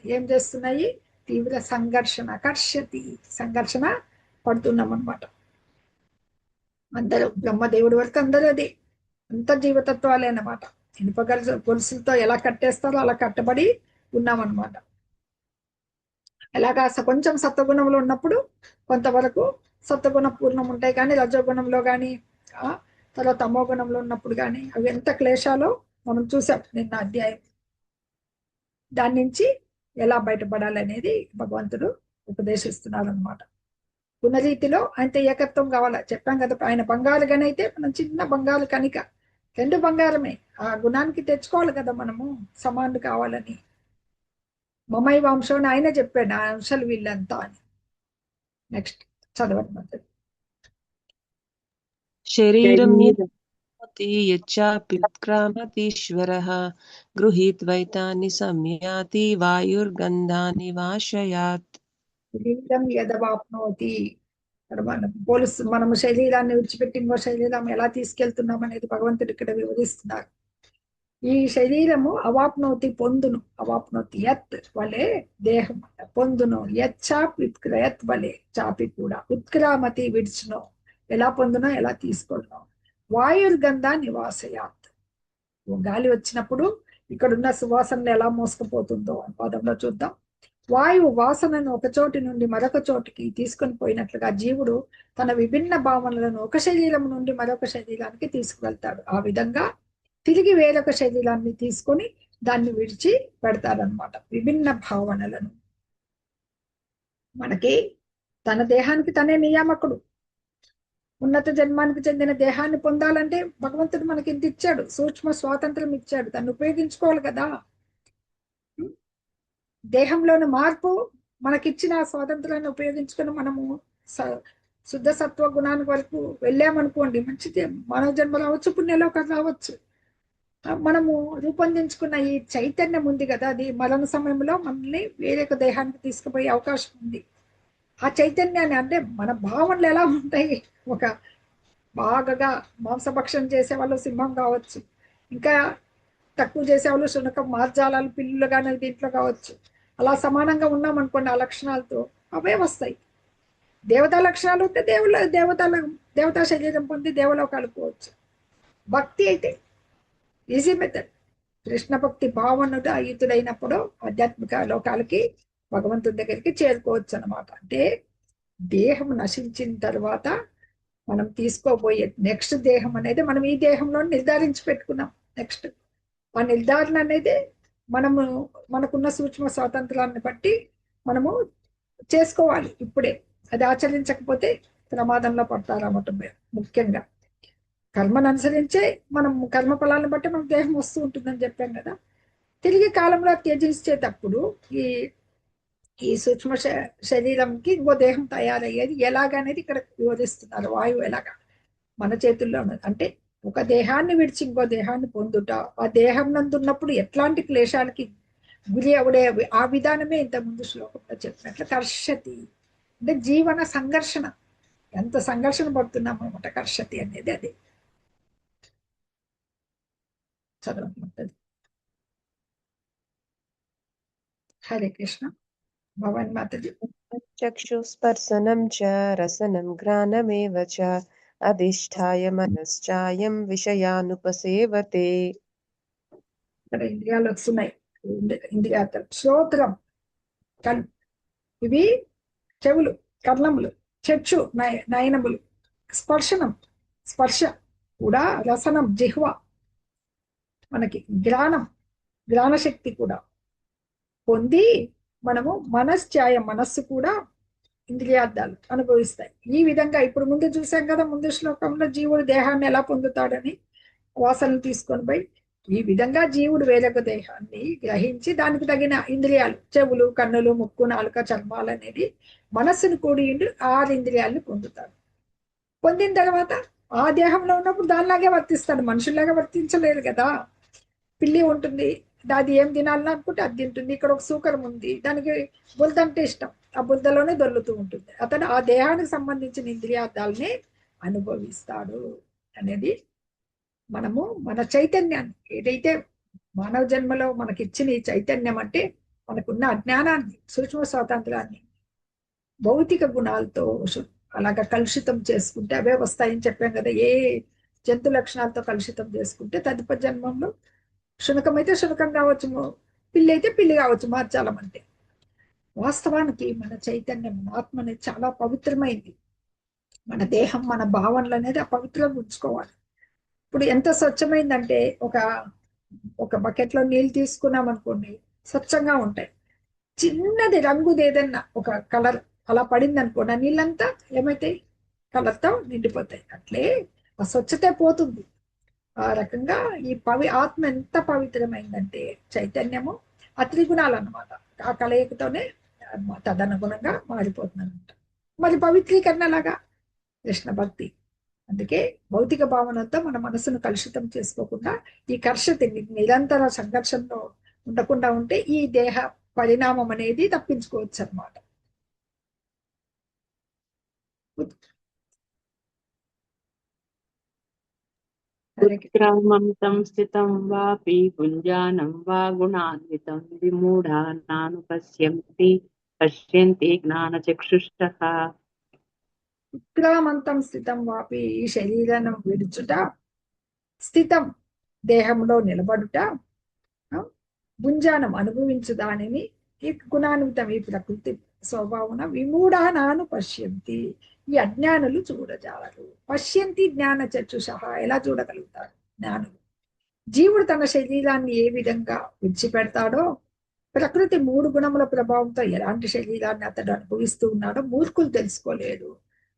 ఏం చేస్తున్నాయి? తీవ్ర సంఘర్షణ, కర్షతి, సంఘర్షణ పడుతున్నాం అన్నమాట. అందరూ బ్రహ్మదేవుడి వరకు అందరూ అది అంత జీవతత్వాలే అన్నమాట. ఇనుప గొలుసులతో ఎలా కట్టేస్తారో అలా కట్టబడి ఉన్నామన్నమాట. ఎలాగా కొంచెం సత్వగుణంలో ఉన్నప్పుడు కొంతవరకు సత్వగుణ పూర్ణం ఉంటాయి, కానీ రజోగుణంలో కానీ తర్వాత తమో గుణంలో ఉన్నప్పుడు కానీ అవి ఎంత క్లేశాలో మనం చూసాం నిన్న అధ్యాయం. దాని నుంచి ఎలా బయటపడాలి అనేది భగవంతుడు ఉపదేశిస్తున్నారు అనమాట. గుణరీతిలో ఆయనతో ఏకత్వం కావాలా చెప్పాం కదా. ఆయన బంగారు గని అయితే మనం చిన్న బంగారు కనిక, 2 బంగారమే. ఆ గుణానికి తెచ్చుకోవాలి కదా మనము, సమానులు కావాలని. మమై వంశం అని ఆయన చెప్పాడు, ఆ అంశాలు వీళ్ళంతా అని. నెక్స్ట్ చదవండి. శరీరం యచ్చాప్యుత్క్రామతీశ్వరః గృహీత్వైతాని సంయాతి వాయుర్గంధాని వాశయాత్. శరీరం యదవాప్నోతి. మనము శరీరాన్ని విడిచిపెట్టి ఇంకో శరీరం ఎలా తీసుకెళ్తున్నాం అనేది భగవంతుడు ఇక్కడ వివరిస్తున్నారు. ఈ శరీరము అవాప్నోతి, పొందును. అవాప్నోతి యత్ వలే దేహం పొందును, యచ్చాప్ యత్ వలే చాపి కూడా, ఉత్క్రామతి విడిచును, ఎలా పొందునో ఎలా తీసుకోను. వాయుర్గంధ నివాసయాత్. గాలి వచ్చినప్పుడు ఇక్కడున్న సువాసనలు ఎలా మోసుకుపోతుందో పదంలో చూద్దాం. వాయువు వాసనను ఒక చోటి నుండి మరొక చోటికి తీసుకొని పోయినట్లుగా జీవుడు తన విభిన్న భావనలను ఒక శరీరం నుండి మరొక శరీరానికి తీసుకువెళ్తాడు. ఆ విధంగా తిరిగి వేరొక శరీరాన్ని తీసుకొని దాన్ని విడిచి పెడతారనమాట. విభిన్న భావనలను. మనకి తన దేహానికి తనే నియామకుడు. ఉన్నత జన్మానికి చెందిన దేహాన్ని పొందాలంటే భగవంతుడు మనకి ఇంత ఇచ్చాడు, సూక్ష్మ స్వాతంత్రం ఇచ్చాడు, దాన్ని ఉపయోగించుకోవాలి కదా. దేహంలోని మార్పు మనకిచ్చిన స్వాతంత్రాన్ని ఉపయోగించుకొని మనము శుద్ధ సత్వ గుణానికి వరకు వెళ్ళామనుకోండి, మంచిది. మానవ జన్మ రావచ్చు, పుణ్యలోకం రావచ్చు. మనము రూపొందించుకున్న ఈ చైతన్యం ఉంది కదా, అది మరణ సమయంలో మనల్ని వేరొక దేహానికి తీసుకుపోయే అవకాశం ఉంది. ఆ చైతన్యాన్ని, అంటే మన భావనలు ఎలా ఉంటాయి, ఒక బాగా మాంసభక్షణ చేసేవాళ్ళు సింహం కావచ్చు, ఇంకా తక్కువ చేసేవాళ్ళు శునకం, మార్జాలాలు, పిల్లులు కానీ దీంట్లో కావచ్చు. అలా సమానంగా ఉన్నాం అనుకోండి, ఆ లక్షణాలతో అవే వస్తాయి. దేవతా లక్షణాలు ఉంటే దేవతా శరీరం పొంది దేవలోకాలు పోవచ్చు. భక్తి అయితే ఈజీ మెథడ్. కృష్ణ భక్తి భావనుడు అయుతుడైనప్పుడు ఆధ్యాత్మిక లోకాలకి భగవంతుడి దగ్గరికి చేరుకోవచ్చు అన్నమాట. అంటే దేహం నశించిన తర్వాత మనం తీసుకోబోయే నెక్స్ట్ దేహం అనేది మనం ఈ దేహంలో నిర్ధారించి పెట్టుకున్నాం. నెక్స్ట్ ఆ నిర్ధారణ అనేది మనము మనకున్న సూక్ష్మ స్వాతంత్రాన్ని బట్టి మనము చేసుకోవాలి ఇప్పుడే. అది ఆచరించకపోతే ప్రమాదంలో పడతారన్నమాట. ముఖ్యంగా కర్మను అనుసరించే మనం కర్మ ఫలాలను బట్టి మనకు దేహం వస్తూ ఉంటుందని చెప్పాం కదా. తిరిగి కాలంలో త్యజించేటప్పుడు ఈ ఈ సూక్ష్మ శరీరంకి ఇంకో దేహం తయారయ్యేది ఎలాగనేది ఇక్కడ వివరిస్తున్నారు. వాయువు ఎలాగా మన చేతుల్లో ఉన్నది. అంటే ఒక దేహాన్ని విడిచి ఇంకో దేహాన్ని పొందుట, ఆ దేహం నందున్నప్పుడు ఎట్లాంటి క్లేశాలకి గురి అవడే ఆ విధానమే ఇంత ముందు శ్లోకంలో చెప్పినట్లు కర్షతి అంటే జీవన సంఘర్షణ. ఎంత సంఘర్షణ పడుతున్నాం అనమాట. కర్షతి అనేది అది చదవమంటది. హరే కృష్ణ. భవాని మాతజీ. చక్షుస్పర్శనం చ రసనం ఘ్రాణమేవ చ అధిష్ఠాయ మనశ్చాయం విషయానుపసేవతే. ఇక్కడ ఇంద్రియాలు వస్తున్నాయి. ఇంద్రియాలు శ్రోత్రం ఇవి చెవులు, కర్ణములు, చక్షు నయనములు, స్పర్శనం స్పర్శ కూడా, రసనం జిహ్వ, మనకి ఘ్రాణ శక్తి కూడా పొంది మనము మనశ్చాయం మనస్సు కూడా ఇంద్రియార్థాలు అనుభవిస్తాయి. ఈ విధంగా ఇప్పుడు ముందు చూసాం కదా, ముందు శ్లోకంలో జీవుడు దేహాన్ని ఎలా పొందుతాడని, వాసనలు తీసుకొని పోయి ఈ విధంగా జీవుడు వేరొక దేహాన్ని గ్రహించి దానికి తగిన ఇంద్రియాలు చెవులు, కన్నులు, ముక్కు, నాలుక, చర్మాలు అనేది మనస్సును కూడి 6 ఇంద్రియాలను పొందుతాడు. పొందిన తర్వాత ఆ దేహంలో ఉన్నప్పుడు దానిలాగే వర్తిస్తాడు. మనుషుల్లాగా వర్తించలేదు కదా. పిల్లి ఉంటుంది, అది ఏం తినాలని అనుకుంటే అది తింటుంది. ఇక్కడ ఒక సూకరం ఉంది, దానికి బురద అంటే ఇష్టం, ఆ బురదలోనే దొర్లుతూ ఉంటుంది. అతను ఆ దేహానికి సంబంధించిన ఇంద్రియార్థాలని అనుభవిస్తాడు అనేది మనము మన చైతన్యాన్ని ఏదైతే మానవ జన్మలో మనకిచ్చిన ఈ చైతన్యం అంటే మనకున్న అజ్ఞానాన్ని, సూక్ష్మ స్వాతంత్రాన్ని భౌతిక గుణాలతో అలాగా కలుషితం చేసుకుంటే అవే వస్తాయని చెప్పాం కదా. ఏ జంతు లక్షణాలతో కలుషితం చేసుకుంటే తదుపరి జన్మంలో శునకం అయితే శునకం కావచ్చు, పిల్లి అయితే పిల్లి కావచ్చు మార్చాలమంటే. వాస్తవానికి మన చైతన్యం, మన ఆత్మ అనేది చాలా పవిత్రమైంది. మన దేహం, మన భావనలు అనేది అపవిత్రంగా ఉంచుకోవాలి. ఇప్పుడు ఎంత స్వచ్ఛమైందంటే ఒక బకెట్ లో నీళ్ళు తీసుకున్నాం అనుకోండి, స్వచ్ఛంగా ఉంటాయి. చిన్నది రంగుది ఏదన్నా ఒక కలర్ అలా పడింది అనుకోండి, ఆ నీళ్ళంతా ఏమైతాయి, కలర్తో నిండిపోతాయి. అట్లే ఆ స్వచ్ఛతే పోతుంది. ఆ రకంగా ఈ ఆత్మ ఎంత పవిత్రమైందంటే చైతన్యము ఆ త్రిగుణాలు అన్నమాట. ఆ కలయికతోనే తదనుగుణంగా మారిపోతుంది అనమాట. మరి పవిత్రీకరణ లాగా కృష్ణ భక్తి. అందుకే భౌతిక భావనతో మన మనసును కలుషితం చేసుకోకుండా ఈ కర్షతి నిరంతర సంఘర్షణలో ఉండకుండా ఉంటే ఈ దేహ పరిణామం అనేది తప్పించుకోవచ్చు అన్నమాట. ఉత్క్రామంతం స్థితం వాపి పుంజానం వా గుణాన్వితం విమూఢా నానుపశ్యంతి పశ్యంతి జ్ఞానచక్షుషః. ఉత్క్రామంతం స్థితం వాపి ఈ శరీరాన్ని విడుచుట, స్థితం దేహంలో నిలబడుట, భుంజానం అనుభవించు దానిని, ఈ గుణాన్వితం ఈ ప్రకృతి స్వభావన విమూఢానాను పశ్యంతి ఈ అజ్ఞానులు చూడజాలరు. పశ్యంతి జ్ఞాన చక్షుషః ఎలా చూడగలుగుతారు జ్ఞానులు. జీవుడు తన శరీరాన్ని ఏ విధంగా విడిచిపెడతాడో, ప్రకృతి 3 గుణముల ప్రభావంతో ఎలాంటి శరీరాన్ని అతడు అనుభవిస్తూ ఉన్నాడో మూర్ఖులు తెలుసుకోలేరు.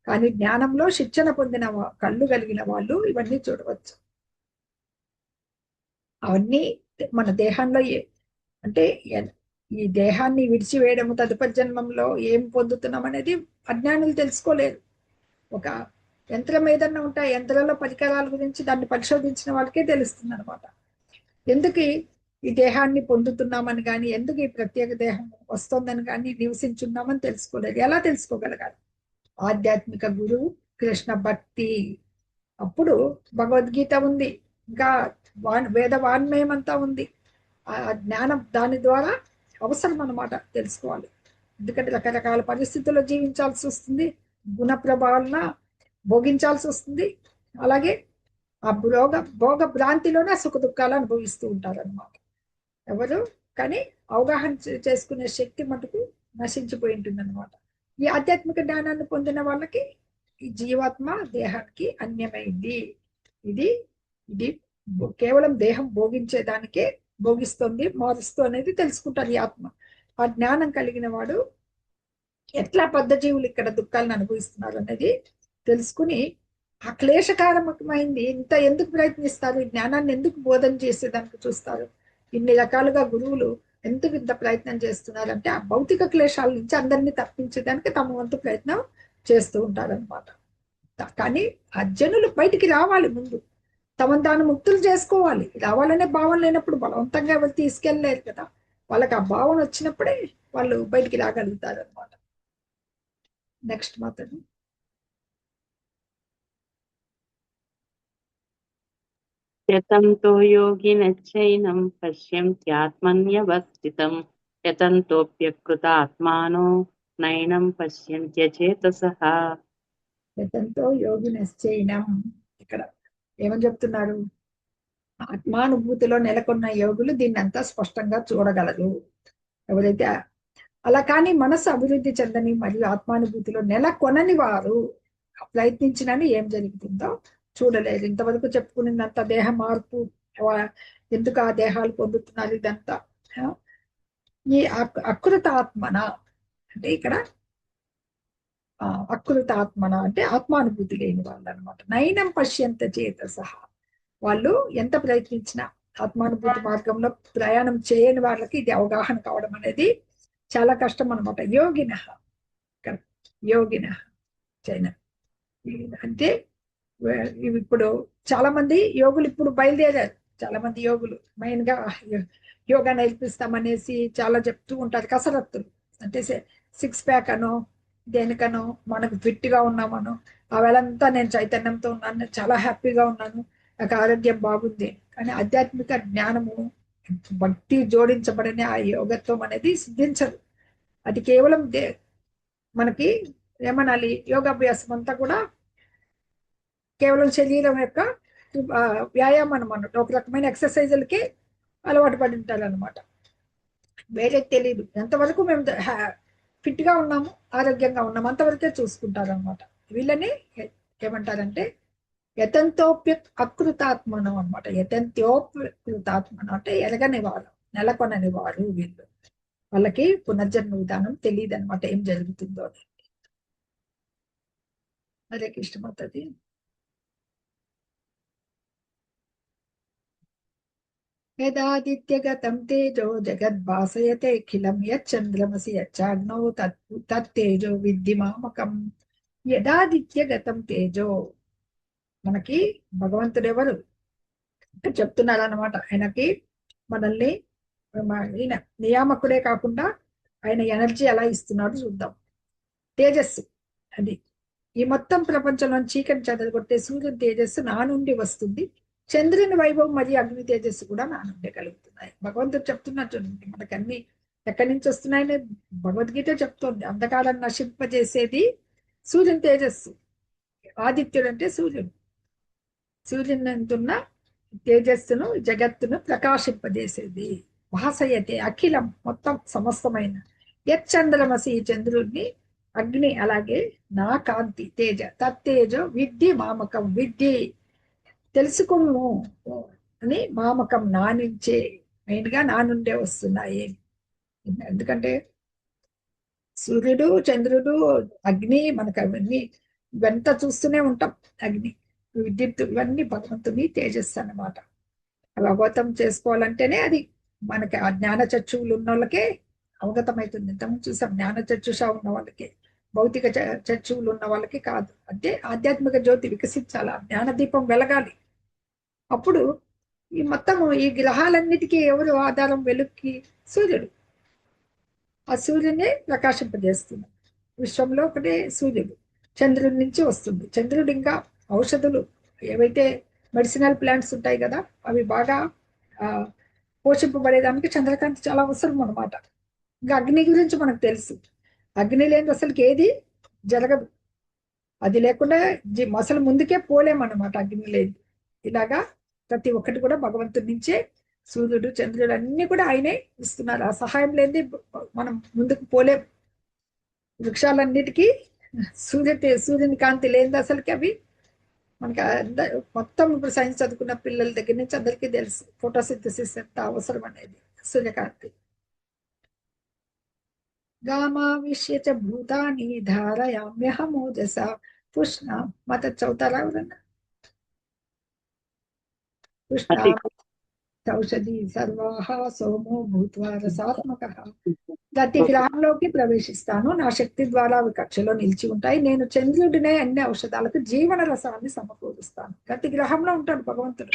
కానీ జ్ఞానంలో శిక్షణ పొందిన కళ్ళు కలిగిన వాళ్ళు ఇవన్నీ చూడవచ్చు. అవన్నీ మన దేహంలో అంటే ఈ దేహాన్ని విడిచివేయడము, తదుపరి జన్మంలో ఏం పొందుతున్నాం అనేది అజ్ఞానులు తెలుసుకోలేరు. ఒక యంత్రం ఏదన్నా ఉంటే ఆ యంత్రంలో పరికరాల గురించి దాన్ని పరిశోధించిన వాళ్ళకే తెలుస్తుంది అనమాట. ఎందుకు ఈ దేహాన్ని పొందుతున్నామని కానీ, ఎందుకు ఈ ప్రత్యేక దేహం వస్తుందని కానీ, నివసించున్నామని తెలుసుకోలేదు. ఎలా తెలుసుకోగలగాలి? ఆధ్యాత్మిక గురువు, కృష్ణ భక్తి. అప్పుడు భగవద్గీత ఉంది, ఇంకా వేద వాన్మయం అంతా ఉంది. ఆ జ్ఞానం దాని ద్వారా అవసరం అన్నమాట తెలుసుకోవాలి. ఎందుకంటే రకరకాల పరిస్థితుల్లో జీవించాల్సి వస్తుంది. గుణ ప్రభావాలన భోగించాల్సి వస్తుంది. అలాగే ఆ భోగ భ్రాంతిలోనే సుఖ దుఃఖాలు అనుభవిస్తూ ఉంటారు అనమాట ఎవరు. కానీ అవగాహన చేసుకునే శక్తి మటుకు నశించిపోయి ఉంటుంది అనమాట. ఈ ఆధ్యాత్మిక జ్ఞానాన్ని పొందిన వాళ్ళకి ఈ జీవాత్మ దేహానికి అన్యమైంది, ఇది ఇది కేవలం దేహం భోగించేదానికే భోగిస్తుంది, మారుస్తూ అనేది తెలుసుకుంటారు ఈ ఆత్మ. ఆ జ్ఞానం కలిగిన వాడు ఎట్లా బద్ధజీవులు ఇక్కడ దుఃఖాలను అనుభవిస్తున్నారు అనేది తెలుసుకుని ఆ క్లేశకారకమైంది ఇంత ఎందుకు ప్రయత్నిస్తారు, ఈ జ్ఞానాన్ని ఎందుకు బోధన చేసేదానికి చూస్తారు, ఇన్ని రకాలుగా గురువులు ఎందుకు ఇంత ప్రయత్నం చేస్తున్నారంటే ఆ భౌతిక క్లేశాల నుంచి అందరినీ తప్పించేదానికి తమ వంతు ప్రయత్నం చేస్తూ ఉంటారనమాట. కానీ ఆ జనులు బయటికి రావాలి, ముందు తమను తాను ముక్తులు చేసుకోవాలి. రావాలనే భావం లేనప్పుడు బలవంతంగా ఎవరు తీసుకెళ్ళలేరు కదా. వాళ్ళకి ఆ భావన వచ్చినప్పుడే వాళ్ళు బయటికి రాగలుగుతారు అనమాట. నెక్స్ట్ మాత్రం యతంతో యోగినశ్చైనం పశ్యంత్యాత్మన్యవస్థితం యతంతోప్యకృతాత్మానో నైనం పశ్యంత్యచేతసః. యతంతో యోగి నిశ్చయినం, ఇక్కడ ఏమని చెప్తున్నారు, ఆత్మానుభూతిలో నెలకొన్న యోగులు దీన్ని అంతా స్పష్టంగా చూడగలరు. ఎవరైతే అలా కానీ మనసు అభివృద్ధి చెందని మరియు ఆత్మానుభూతిలో నెలకొనని వారు ప్రయత్నించినని ఏం జరుగుతుందో చూడలేదు. ఇంతవరకు చెప్పుకున్నదంతా దేహ మార్పు, ఎందుకు ఆ దేహాలు పొందుతున్నారు, ఇదంతా ఈ అకృత ఆత్మన అంటే ఇక్కడ అకృత ఆత్మన అంటే ఆత్మానుభూతి లేని వాళ్ళు అనమాట. నైనం పశ్యంత చేత సహా, వాళ్ళు ఎంత ప్రయత్నించినా ఆత్మానుభూతి మార్గంలో ప్రయాణం చేయని వాళ్ళకి ఇది అవగాహన కావడం అనేది చాలా కష్టం అనమాట. యోగిన యోగిన చైన అంటే ఇప్పుడు చాలా మంది యోగులు ఇప్పుడు బయలుదేరారు. చాలా మంది యోగులు మెయిన్ గా యోగా నేర్పిస్తామనేసి చాలా చెప్తూ ఉంటారు. కసరత్తులు అంటే 6 ప్యాక్ అనో దేనికనో మనకు ఫిట్ గా ఉన్నామనో, ఆ వేళంతా నేను చైతన్యంతో ఉన్నాను, చాలా హ్యాపీగా ఉన్నాను, నాకు ఆరోగ్యం బాగుంది. కానీ ఆధ్యాత్మిక జ్ఞానము భక్తి జోడించబడిన ఆ యోగత్వం అనేది సిద్ధించదు. అది కేవలం మనకి ఏమనాలి, యోగాభ్యాసం అంతా కూడా కేవలం శరీరం యొక్క వ్యాయామం అనమాట. ఒక రకమైన ఎక్సర్సైజులకి అలవాటు పడి ఉంటారు అనమాట. వేరే తెలియదు. ఎంతవరకు మేము ఫిట్ గా ఉన్నాము, ఆరోగ్యంగా ఉన్నాము అంతవరకే చూసుకుంటారు అనమాట. వీళ్ళని ఏమంటారంటే యతంతోప్య అకృతాత్మనం అనమాట. యతంత్యోప్యకృతాత్మనం అంటే ఎరగని వారు, నెలకొనని వారు వీళ్ళు. వాళ్ళకి పునర్జన్మ విధానం తెలియదు అనమాట, ఏం జరుగుతుందో అని. హరే కృష్ణ మాతాజీ. యదాదిత్యగతం తేజో జగద్భాసయతే అఖిలం యచ్చంద్రమసి యచ్చాగ్నౌ తత్తేజో విద్ధి మామకం. యదాదిత్యగతం తేజో, మనకి భగవంతుడు ఎవరు చెప్తున్నారు అనమాట. ఆయనకి మనల్ని ఈయన నియామకుడే కాకుండా ఆయన ఎనర్జీ ఎలా ఇస్తున్నాడు చూద్దాం. తేజస్సు అది ఈ మొత్తం ప్రపంచంలో చీకటి చెదరగొట్టే సూర్యుని తేజస్సు నా నుండి వస్తుంది, చంద్రుని వైభవం మరియు అగ్ని తేజస్సు కూడా నా నుండి కలుగుతున్నాయి. భగవంతుడు చెప్తున్నట్టు మనకు అన్ని ఎక్కడి నుంచి వస్తున్నాయని భగవద్గీత చెప్తోంది. అంధకారాన్ని నశింపజేసేది సూర్యుని తేజస్సు. ఆదిత్యుడు అంటే సూర్యుడు. సూర్యుని అంటున్న తేజస్సును జగత్తును ప్రకాశింపజేసేది. భాసయతే అఖిలం మొత్తం సమస్తమైన యచ్చంద్రమసి చంద్రుడిని, అగ్ని అలాగే నా కాంతి తేజ తత్తేజో విద్ధి మామకం, విద్ధి తెలుసుకును అని, మామకం నా నుంచే, మెయిన్ గా నా నుండే వస్తున్నాయి. ఎందుకంటే సూర్యుడు చంద్రుడు అగ్ని మనకు అవన్నీ ఇవంతా చూస్తూనే ఉంటాం. అగ్ని విద్యుత్ ఇవన్నీ భగవంతుని తేజస్సు అన్నమాట. అవి అవగతం చేసుకోవాలంటేనే అది మనకి ఆ జ్ఞాన చక్షువులు ఉన్న వాళ్ళకే అవగతమవుతుంది. ఇంతకుముందు చూసాం, జ్ఞాన చక్షుష ఉన్న వాళ్ళకి, భౌతిక చక్షువులు ఉన్న వాళ్ళకి కాదు. అంటే ఆధ్యాత్మిక జ్యోతి వికసించాలి, జ్ఞాన దీపం వెలగాలి. అప్పుడు ఈ మొత్తము ఈ గ్రహాలన్నిటికీ ఎవరు ఆధారం, వెలుక్కి సూర్యుడు. ఆ సూర్యుని ప్రకాశింపజేస్తుంది. విశ్వంలో ఒకటే సూర్యుడు, చంద్రుడి నుంచి వస్తుంది. చంద్రుడు ఇంకా ఔషధులు ఏవైతే మెడిసినల్ ప్లాంట్స్ ఉంటాయి కదా, అవి బాగా పోషింపబడేదానికి చంద్రకాంతి చాలా అవసరం అన్నమాట. ఇంకా అగ్ని గురించి మనకు తెలుసు, అగ్ని లేని అసలుకి ఏది జరగదు. అది లేకుండా అసలు ముందుకే పోలేమన్నమాట అగ్ని లేదు. ఇలాగా ప్రతి ఒక్కటి కూడా భగవంతుడి నుంచే, సూర్యుడు చంద్రుడు అన్ని కూడా ఆయనే ఇస్తున్నారు. ఆ సహాయం లేనిది మనం ముందుకు పోలేం. వృక్షాలన్నిటికీ సూర్యుని కాంతి లేనిది అసలుకి అవి మనకి మొత్తం ఇప్పుడు సైన్స్ చదువుకున్న పిల్లల దగ్గర నుంచి అందరికీ తెలుసు ఫోటోసింథసిస్ ఎంత అవసరం అనేది, సూర్యకాంతి. గామావిష్య చ భూతాని ధారయామ్యహమోజస పుష్ణ మత చౌతారా ఎవరన్నా పుష్ణ అది ఔషధి సర్వాహ సోమో భూత్వా రసాత్మకః. ప్రతి గ్రహంలోకి ప్రవేశిస్తాను, నా శక్తి ద్వారా అవి కక్షలో నిలిచి ఉంటాయి. నేను చంద్రుడినే అన్ని ఔషధాలకు జీవన రసాన్ని సమకూరుస్తాను. ప్రతి గ్రహంలో ఉంటాడు భగవంతుడు.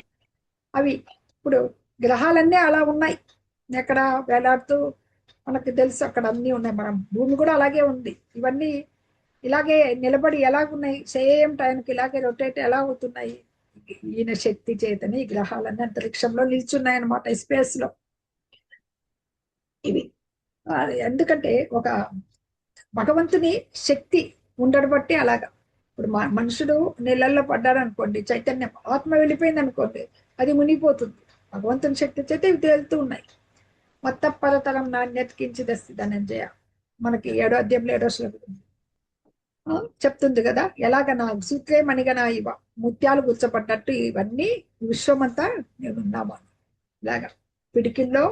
అవి ఇప్పుడు గ్రహాలన్నీ అలా ఉన్నాయి, ఎక్కడ వేలాడుతూ మనకి తెలుసు అక్కడ అన్నీ ఉన్నాయి. మనం భూమి కూడా అలాగే ఉంది. ఇవన్నీ ఇలాగే నిలబడి ఎలాగున్నాయి, సేమ్ టైంకి ఇలాగే రొటేట్ ఎలా అవుతున్నాయి, ఈయన శక్తి చేతని ఈ గ్రహాలన్నీ అంతరిక్షంలో నిల్చున్నాయి అన్నమాట, స్పేస్ లో. ఇవి ఎందుకంటే ఒక భగవంతుని శక్తి ఉండడం బట్టి అలాగా. ఇప్పుడు మనుషుడు నీళ్ళల్లో పడ్డాడు అనుకోండి, చైతన్యం ఆత్మ వెళ్ళిపోయింది అనుకోండి, అది మునిగిపోతుంది. భగవంతుని శక్తి చేత ఇవి తేలుతూ ఉన్నాయి. మొత్తం పరతరం నాణ్యత కించిదస్తి ధనంజయ, మనకి 7వ అధ్యాయంలో 7వ శ్లోకం చెప్తుంది కదా, ఎలాగ నా సూత్రే మణిగన ఇవ ముత్యాలు గుచ్చపడ్డట్టు ఇవన్నీ విశ్వమంతా నేనున్నాము. ఇలాగా పిడికిల్లో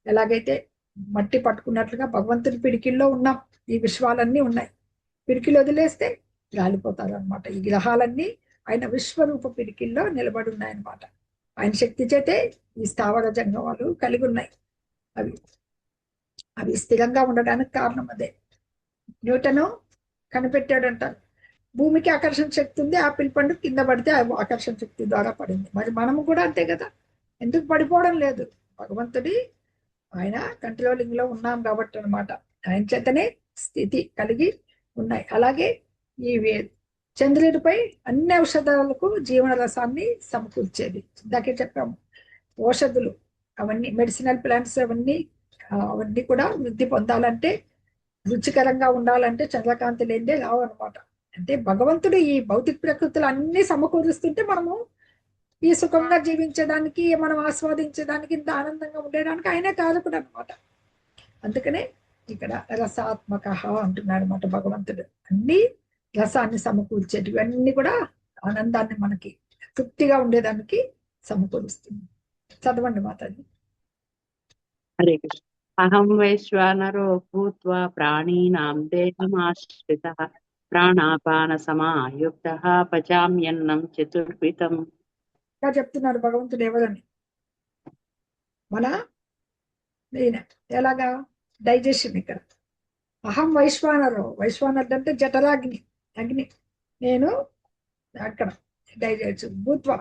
ఎలాగైతే మట్టి పట్టుకున్నట్లుగా భగవంతుని పిడికిల్లో ఉన్నాం. ఈ విశ్వాలన్నీ ఉన్నాయి. పిడికిలు వదిలేస్తే గాలిపోతారు అనమాట. ఈ గ్రహాలన్నీ ఆయన విశ్వరూప పిడికిల్లో నిలబడి ఉన్నాయన్నమాట. ఆయన శక్తి చేతే ఈ స్థావర జంగమాలు కలిగి ఉన్నాయి. అవి అవి స్థిరంగా ఉండడానికి కారణం అదే. న్యూటను కనిపెట్టాడంటారు, భూమికి ఆకర్షణ శక్తి ఉంది, ఆపిల్ పండు కింద పడితే ఆకర్షణ శక్తి ద్వారా పడింది. మరి మనము కూడా అంతే కదా, ఎందుకు పడిపోవడం లేదు? భగవంతుడి ఆయన కంట్రోలింగ్ లో ఉన్నాం కాబట్టి అనమాట. ఆయన చేతనే స్థితి కలిగి ఉన్నాయి. అలాగే ఈ చంద్రుడిపై అన్ని ఔషధాలకు జీవన రసాన్ని సమకూర్చేది. ఇందాకే చెప్పాము, ఔషధులు అవన్నీ మెడిసినల్ ప్లాంట్స్ అవన్నీ కూడా వృద్ధి పొందాలంటే, రుచికరంగా ఉండాలంటే చంద్రకాంతి లేనిదే రావు అనమాట. అంటే భగవంతుడు ఈ భౌతిక ప్రకృతులు అన్ని సమకూరుస్తుంటే మనము ఈ సుఖంగా జీవించడానికి, మనం ఆస్వాదించడానికి, ఇంత ఆనందంగా ఉండడానికి ఆయనే కారకుడు అనమాట. అందుకనే ఇక్కడ రసాత్మక అంటున్నాడు అనమాట భగవంతుడు. అన్ని రసాన్ని సమకూర్చేటివి అన్ని కూడా ఆనందాన్ని మనకి తృప్తిగా ఉండేదానికి సమకూరుస్తుంది. చదవండి మాతాజీ. హరే కృష్ణ. అహం వైశ్వానరో భూత్వా ప్రాణీనాం దేహమాశ్రితః ప్రాణాపాన సమాయుక్తః పచామ్యన్నం చతుర్విధం. ఇంకా చెప్తున్నాడు భగవంతుడు ఎవరని, మన ఎలాగా డైజెషన్. ఇక్కడ అహం వైశ్వానరు, వైశ్వానరు అంటే జఠరాగ్ని, అగ్ని. నేను అక్కడ డైజెషన్ భూత్వ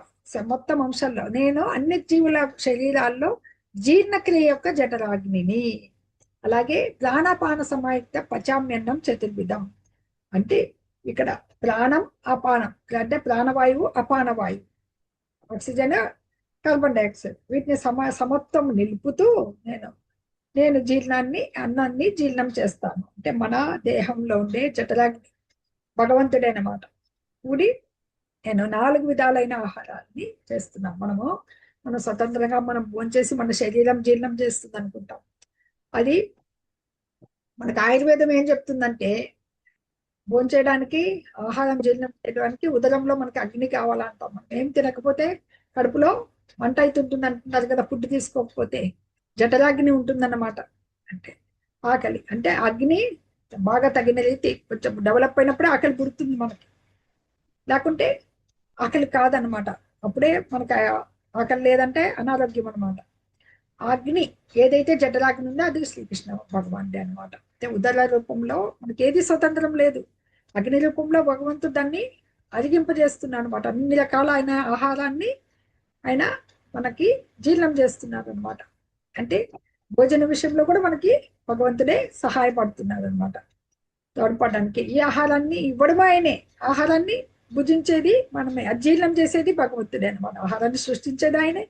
మొత్తం అంశాల్లో నేను అన్ని జీవుల శరీరాల్లో జీర్ణక్రియ యొక్క జఠరాగ్నిని. అలాగే ప్రాణాపాన సమాయుక్త పచామ్యన్నం చతుర్విధం. అంటే ఇక్కడ ప్రాణం అపానం అంటే ప్రాణవాయువు అపానవాయువు, ఆక్సిజన్ కార్బన్ డైఆక్సైడ్, వీటిని సమత్వం నిలుపుతూ నేను అన్నాన్ని జీర్ణం చేస్తాను. అంటే మన దేహంలో ఉండే జఠరాగ్ని భగవంతుడైనమాట కూడి నేను 4 విధాలైన ఆహారాన్ని చేస్తున్నాం. మనం స్వతంత్రంగా మనం భోంచేసి మన శరీరం జీర్ణం చేస్తుంది అనుకుంటాం. అది మనకు ఆయుర్వేదం ఏం చెప్తుందంటే, భోంచేయడానికి, ఆహారం జీర్ణం చేయడానికి ఉదరంలో మనకి అగ్ని కావాలంటాం. మనం ఏం తినకపోతే కడుపులో మంట అవుతుంటుంది అంటున్నారు కదా, ఫుడ్ తీసుకోకపోతే జఠరాగ్ని ఉంటుందన్నమాట. అంటే ఆకలి అంటే అగ్ని బాగా తగిన రీతి కొంచెం డెవలప్ అయినప్పుడే ఆకలి పుడుతుంది మనకి, లేకుంటే ఆకలి కాదనమాట. అప్పుడే మనకి ఆకలి లేదంటే అనారోగ్యం అనమాట. అగ్ని ఏదైతే జఠరాగ్ని ఉందో అది శ్రీకృష్ణ భగవానుడే అనమాట. అంటే ఉదర రూపంలో మనకి ఏది స్వతంత్రం లేదు. అగ్ని రూపంలో భగవంతుడు దాన్ని అరిగింపజేస్తున్నాడు అనమాట. అన్ని రకాల ఆయన ఆహారాన్ని ఆయన మనకి జీర్ణం చేస్తున్నారు అనమాట. అంటే భోజన విషయంలో కూడా మనకి భగవంతుడే సహాయపడుతున్నారు అనమాట, తోడ్పడడానికి. ఈ ఆహారాన్ని ఇవ్వడం ఆయనే, ఆహారాన్ని భుజించేది మనమే, అజీర్ణం చేసేది భగవంతుడే అనమాట. ఆహారాన్ని సృష్టించేది ఆయనే,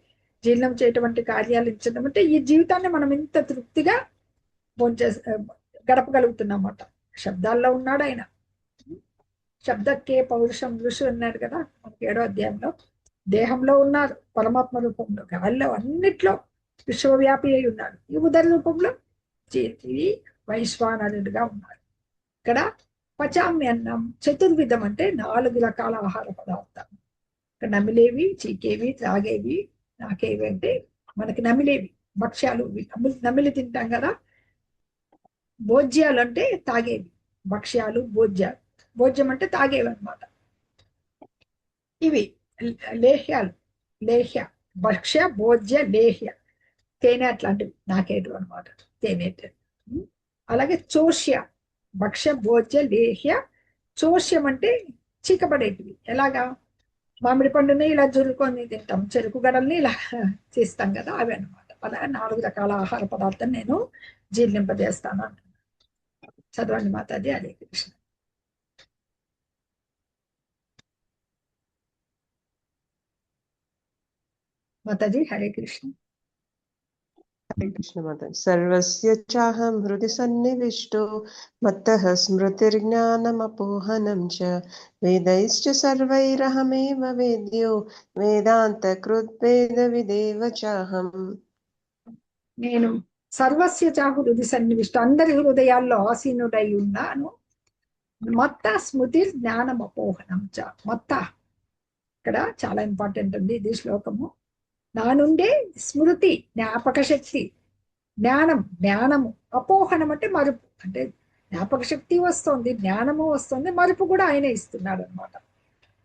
జీర్ణం చేయటువంటి కార్యాలు ఇచ్చడం అంటే ఈ జీవితాన్ని మనం ఇంత తృప్తిగా గడపగలుగుతున్నమాట. శబ్దాల్లో ఉన్నాడు ఆయన, శబ్దకే పౌరుషం ఋషి అన్నాడు కదా మనకి 7వ అధ్యాయంలో. దేహంలో ఉన్నారు పరమాత్మ రూపంలో, గాల్లో అన్నిట్లో విశ్వవ్యాపి అయి ఉన్నాడు. ఈ ఉదర రూపంలో ఈ వైశ్వానరుడుగా ఉన్నారు. ఇక్కడ పచామ్యన్నం చతుర్విధం అంటే 4 రకాల ఆహార పదార్థాలు. ఇక్కడ నమిలేవి, చీకేవి, త్రాగేవి, నాకేవి అంటే మనకి నమిలేవి భక్ష్యాలు, నమిలి తింటాం కదా. భోజ్యాలు అంటే తాగేవి, భక్ష్యాలు భోజ్యాలు. భోజ్యం అంటే తాగేవి అనమాట. ఇవి లేహ్యాలు, లేహ్య భక్ష్య భోజ్య లేహ్య తేనె అట్లాంటివి నాకేటు అనమాట, తేనె. అలాగే చోష్య భక్ష్య భోజ్య లేహ్య. చోష్యం అంటే చీకబడేటివి, ఎలాగా మామిడి పండుని ఇలా జురుకొని తింటాం, చెరుకు గడల్ని ఇలా చేస్తాం కదా, అవి అనమాట. అలా 4 రకాల ఆహార పదార్థం నేను జీర్ణింపజేస్తాను అంటున్నాను. చదవండి మాతాజీ. హరే కృష్ణ. మాతాజీ హరే కృష్ణ. హరే కృష్ణ మాతాజీ. సర్వస్య చాహం హృది సన్నివిష్టో మత్తః స్మృతిర్జ్ఞానమపోహనం చ వేదైశ్చ సర్వైరహమేవ వేద్యో వేదాంతకృద్వేద విదేవ చాహం. నేను సర్వస్య చాహు హృది సన్నివిష్ట, అందరి హృదయాల్లో ఆసీనుడై ఉన్నాను. మత్త స్మృతి జ్ఞానం అపోహనం చ. మత్త ఇక్కడ చాలా ఇంపార్టెంట్ ఉంది ఇది శ్లోకము. నా నుండే స్మృతి జ్ఞాపక శక్తి, జ్ఞానము అపోహనం అంటే మరుపు. అంటే జ్ఞాపక శక్తి వస్తుంది, జ్ఞానము వస్తుంది, మరుపు కూడా ఆయనే ఇస్తున్నాడు అనమాట.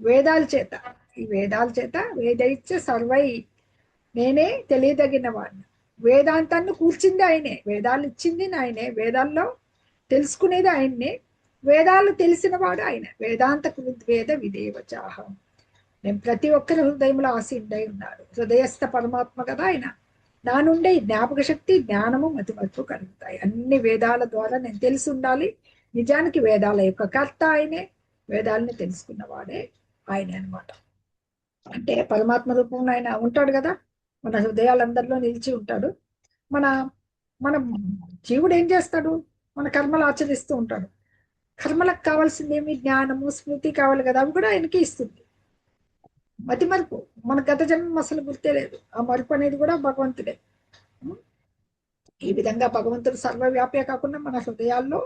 వేదాల చేత, ఈ వేదాల చేత వేదైత్య సర్వై, నేనే తెలియదగిన వాడిని. వేదాంతాన్ని కూర్చింది ఆయనే, వేదాలు ఇచ్చింది ఆయనే, వేదాల్లో తెలుసుకునేది ఆయన్నే, వేదాలు తెలిసిన వాడు ఆయన. వేదాంత కృద్వేద విదేవచాహం. నేను ప్రతి ఒక్కరి హృదయంలో ఆసీనుడై ఉన్నాడు. హృదయస్థ పరమాత్మ కదా ఆయన. నా నుండే జ్ఞాపక శక్తి, జ్ఞానము, మతిమరుపు కలుగుతాయి. అన్ని వేదాల ద్వారా నేను తెలిసి ఉండాలి. నిజానికి వేదాల యొక్క కర్త ఆయనే, వేదాలని తెలుసుకున్నవాడే ఆయనే అనమాట. అంటే పరమాత్మ రూపంలో ఆయన ఉంటాడు కదా, మన హృదయాలందరిలో నిలిచి ఉంటాడు. మన మన జీవుడు ఏం చేస్తాడు, మన కర్మలు ఆచరిస్తూ ఉంటాడు. కర్మలకు కావాల్సింది ఏమి, జ్ఞానము స్మృతి కావాలి కదా, అవి కూడా ఆయనకి ఇస్తుంది. మతి మరుపు, మన గత జన్మ అసలు గుర్తే లేదు, ఆ మరుపు అనేది కూడా భగవంతుడే. ఈ విధంగా భగవంతుడు సర్వవ్యాపే కాకుండా మన హృదయాల్లో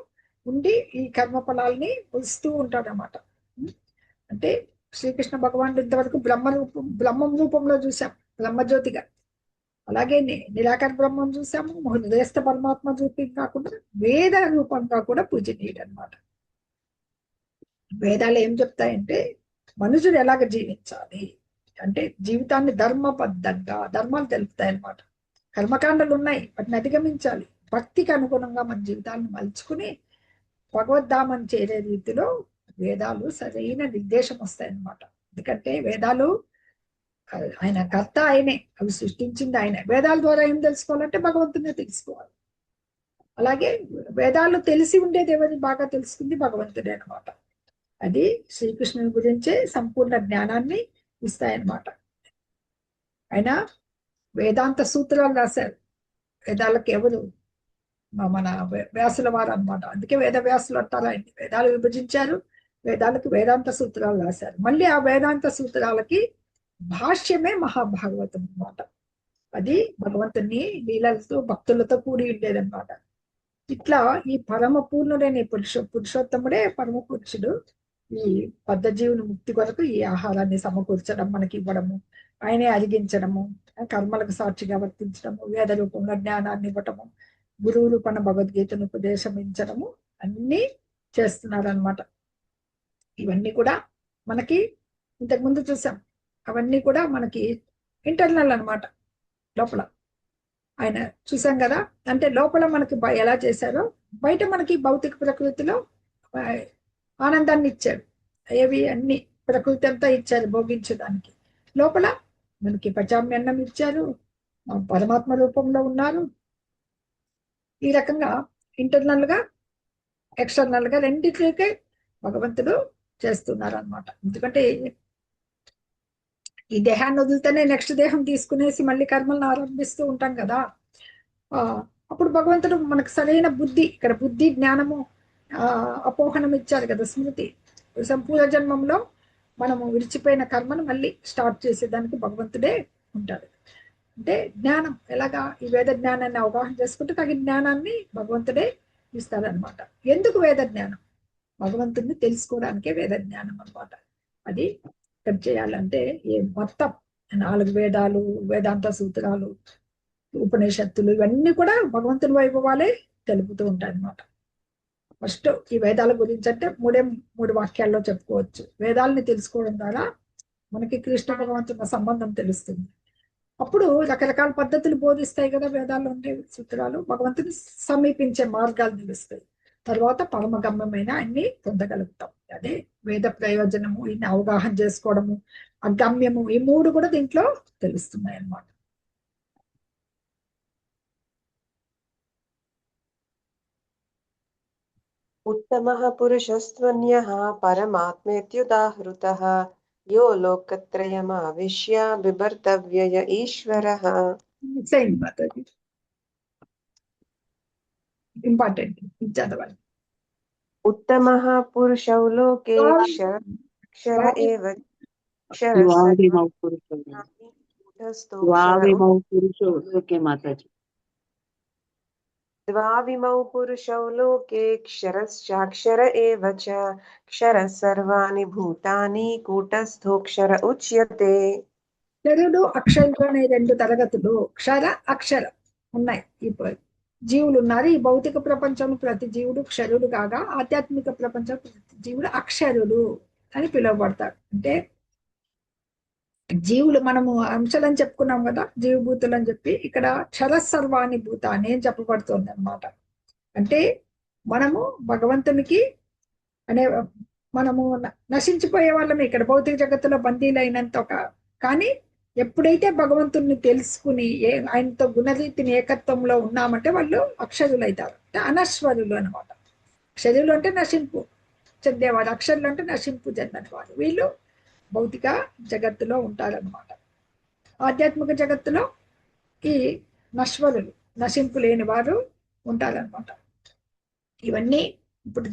ఉండి ఈ కర్మ ఫలాల్ని ఇస్తూ ఉంటాడు అన్నమాట. అంటే శ్రీకృష్ణ భగవానుడు ఇంతవరకు బ్రహ్మం రూపంలో చూసాం, బ్రహ్మజ్యోతిగా. అలాగే నిరాకార బ్రహ్మం చూసాము, హృదయస్థ పరమాత్మ రూపం కాకుండా వేద రూపంగా కూడా పూజనీయుడు అనమాట. వేదాలు ఏం చెప్తాయంటే మనుషుడు ఎలాగ జీవించాలి అంటే జీవితాన్ని ధర్మబద్ధంగా, ధర్మాలు తెలుపుతాయి అన్నమాట. కర్మకాండలు ఉన్నాయి, వాటిని అధిగమించాలి. భక్తికి అనుగుణంగా మన జీవితాన్ని మలుచుకుని భగవద్ధామని చేరే రీతిలో వేదాలు సరైన నిర్దేశం వస్తాయన్నమాట. ఎందుకంటే వేదాలు ఆయన కర్త ఆయనే, అవి సృష్టించింది ఆయనే. వేదాల ద్వారా ఏం తెలుసుకోవాలంటే భగవంతునే తెలుసుకోవాలి. అలాగే వేదాలు తెలిసి ఉండేది ఎవరిని బాగా తెలుసుకుంది, భగవంతుడే అనమాట. అది శ్రీకృష్ణుని గురించే సంపూర్ణ జ్ఞానాన్ని ఇస్తాయన్నమాట. ఆయన వేదాంత సూత్రాలు రాశారు. వేదాలకు ఎవరు, మన వ్యాసుల వారు అనమాట. అందుకే వేద వ్యాసులు అంటారు ఆయన. వేదాలు విభజించారు, వేదాలకు వేదాంత సూత్రాలు రాశారు. మళ్ళీ ఆ వేదాంత సూత్రాలకి భాష్యమే మహాభాగవతం అనమాట. అది భగవంతుని లీలలతో భక్తులతో కూడి ఉండేదన్నమాట. ఇట్లా ఈ పరమ పూర్ణుడైన పురుషోత్తముడే పరమ పురుషుడు. ఈ బద్ధ జీవుని ముక్తి కొరకు ఈ ఆహారాన్ని సమకూర్చడం, మనకి ఇవ్వడము, ఆయనే అరిగించడము, కర్మలకు సాక్షిగా వర్తించడము, వేద రూపంలో జ్ఞానాన్ని ఇవ్వటము, గురువు రూపణ భగవద్గీతను ఉపదేశించడము అన్నీ చేస్తున్నారు అనమాట. ఇవన్నీ కూడా మనకి ఇంతకుముందు చూసాం. అవన్నీ కూడా మనకి ఇంటర్నల్ అనమాట, లోపల ఆయన చూసాం కదా. అంటే లోపల మనకి ఎలా చేశారో బయట మనకి భౌతిక ప్రకృతిలో ఆనందాన్ని ఇచ్చాడు. ఏవి అన్ని ప్రకృతి అంతా ఇచ్చారు భోగించడానికి. లోపల మనకి పచామ్యన్నం ఇచ్చారు, పరమాత్మ రూపంలో ఉన్నారు. ఈ రకంగా ఇంటర్నల్ గా ఎక్స్టర్నల్ గా రెండింటికే భగవంతుడు చేస్తున్నారు అనమాట. ఎందుకంటే ఈ దేహాన్ని వదిలితేనే నెక్స్ట్ దేహం తీసుకునేసి మళ్ళీ కర్మలను ఆరంభిస్తూ ఉంటాం కదా. అప్పుడు భగవంతుడు మనకు సరైన బుద్ధి, ఇక్కడ బుద్ధి జ్ఞానము అపోహనం ఇచ్చారు కదా, స్మృతి. పూర్వజన్మంలో మనము విడిచిపోయిన కర్మను మళ్ళీ స్టార్ట్ చేసేదానికి భగవంతుడే ఉంటాడు. అంటే జ్ఞానం ఎలాగా ఈ వేద జ్ఞానాన్ని అవగాహన చేసుకుంటే తగిన జ్ఞానాన్ని భగవంతుడే ఇస్తాడనమాట. ఎందుకు వేద జ్ఞానం? భగవంతుడిని తెలుసుకోవడానికే వేద జ్ఞానం అనమాట. అది ఇక్కడ చేయాలంటే మొత్తం 4 వేదాలు, వేదాంత సూత్రాలు, ఉపనిషత్తులు ఇవన్నీ కూడా భగవంతుని వైభవాలే తెలుపుతూ ఉంటాయి అనమాట. ఫస్ట్ ఈ వేదాల గురించి అంటే మూడు వాక్యాల్లో చెప్పుకోవచ్చు. వేదాలని తెలుసుకోవడం ద్వారా మనకి కృష్ణ భగవంతుని సంబంధం తెలుస్తుంది. అప్పుడు రకరకాల పద్ధతులు బోధిస్తాయి కదా వేదాల్లో ఉండే సూత్రాలు. భగవంతుని సమీపించే మార్గాలు తెలుస్తాయి. తర్వాత పరమగమ్యమైన అన్ని పొందగలుగుతాం. అదే వేద ప్రయోజనము, ఇన్ని అవగాహన చేసుకోవడము, అగమ్యము, ఈ 3 కూడా దీంట్లో తెలుస్తున్నాయి అన్నమాట. उत्तमः पुरुषस्त्वन्यः परमात्मेत्युदाहृतः यो लोकत्रयमाविश्य बिभर्तव्यय ईश्वरः। ఇంపార్టెంట్ చదవాలి. उत्तमः पुरुषौ लोके क्षर एव द्वाविमौ पुरुषौ लोके माताजी। द्वाविमौ पुरुषौ लोके क्षरश्चाक्षर एव च क्षरः सर्वाणि भूतानि कूटस्थोऽक्षर उच्यते। క్షరుడు అక్షరుడు అనే 2 తరగతులు క్షర అక్షర ఉన్నాయి. ఇప్పుడు జీవులు ఉన్నారు. ఈ భౌతిక ప్రపంచంలో ప్రతి జీవుడు క్షరుడు కాగా ఆధ్యాత్మిక ప్రపంచం ప్రతి జీవుడు అక్షరుడు అని పిలువబడతాడు. అంటే జీవులు మనము అంశాలని చెప్పుకున్నాం కదా, జీవభూతులు అని చెప్పి, ఇక్కడ క్షరసర్వాణి భూతాన్ని అని చెప్పబడుతుంది అనమాట. అంటే మనము భగవంతునికి అనే మనము నశించిపోయే వాళ్ళమే ఇక్కడ భౌతిక జగత్తులో బందీలైనంత కానీ ఎప్పుడైతే భగవంతుని తెలుసుకుని ఆయనతో గుణరీతిని ఏకత్వంలో ఉన్నామంటే వాళ్ళు అక్షరులు అవుతారు. అంటే అనశ్వరులు అనమాట. అక్షరులు అంటే నశింపు చెందేవారు, అక్షరులు అంటే నశింపు చెందని వారు. వీళ్ళు భౌతిక జగత్తులో ఉంటారన్నమాట. ఆధ్యాత్మిక జగత్తులో ఈ నశ్వరులు, నశింపు లేని వారు ఉంటారన్నమాట. ఇవన్నీ ఇప్పుడు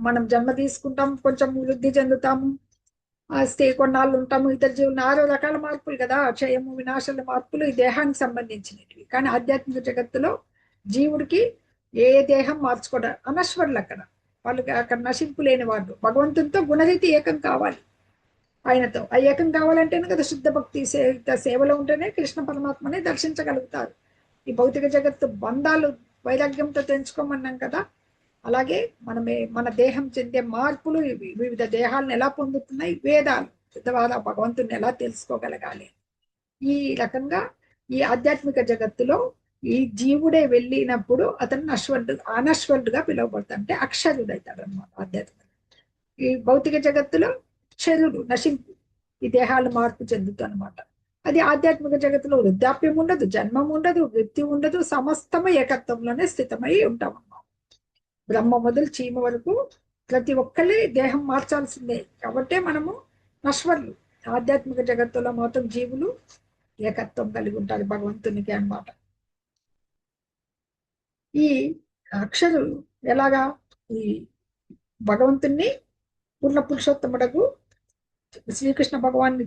మనం జన్మ తీసుకుంటాం, కొంచెం వృద్ధి చెందుతాము, ఆస్తి కొన్నాళ్ళు ఉంటాము, ఇతర జీవులు 6 రకాల మార్పులు కదా, క్షయము వినాశాల మార్పులు ఈ దేహానికి సంబంధించినవి. కానీ ఆధ్యాత్మిక జగత్తులో జీవుడికి ఏ దేహం మార్చుకోవడం అనశ్వరులు. అక్కడ వాళ్ళకి అక్కడ నశింపు లేని వాళ్ళు భగవంతునితో గుణరీతి ఏకం కావాలి. ఆయనతో ఆ ఏకం కావాలంటేనే కదా శుద్ధ భక్తి సేవలో ఉంటేనే కృష్ణ పరమాత్మని దర్శించగలుగుతారు. ఈ భౌతిక జగత్తు బంధాలు వైరాగ్యంతో తెంచుకోమన్నాం కదా, అలాగే మన దేహం చెందే మార్పులు వివిధ దేహాలను ఎలా పొందుతున్నాయి, వేదాలు ద్వారా భగవంతుని ఎలా తెలుసుకోగలగాలి. ఈ రకంగా ఈ ఆధ్యాత్మిక జగత్తులో ఈ జీవుడే వెళ్ళినప్పుడు అతను అనశ్వరుడుగా పిలువబడతాడు. అంటే అక్షరుడు అవుతాడు అనమాట ఆధ్యాత్మిక. ఈ భౌతిక జగత్తులో క్షరుడు, నశింపు, ఈ దేహాలు మార్పు చెందుతాయి అనమాట. అది ఆధ్యాత్మిక జగత్తులో వృద్ధాప్యం ఉండదు, జన్మం ఉండదు, వృత్తి ఉండదు, సమస్తము ఏకత్వంలోనే స్థితమై ఉంటాం అన్నమాట. బ్రహ్మ మొదలు చీమ వరకు ప్రతి ఒక్కరి దేహం మార్చాల్సిందే. కాబట్టే మనము నశ్వరులు. ఆధ్యాత్మిక జగత్తులో మొత్తం జీవులు ఏకత్వం కలిగి ఉంటారు భగవంతునికి అన్నమాట. ఈ అక్షరులు ఎలాగా ఈ భగవంతుణ్ణి పూర్ణ పురుషోత్తముడకు శ్రీకృష్ణ భగవాన్ని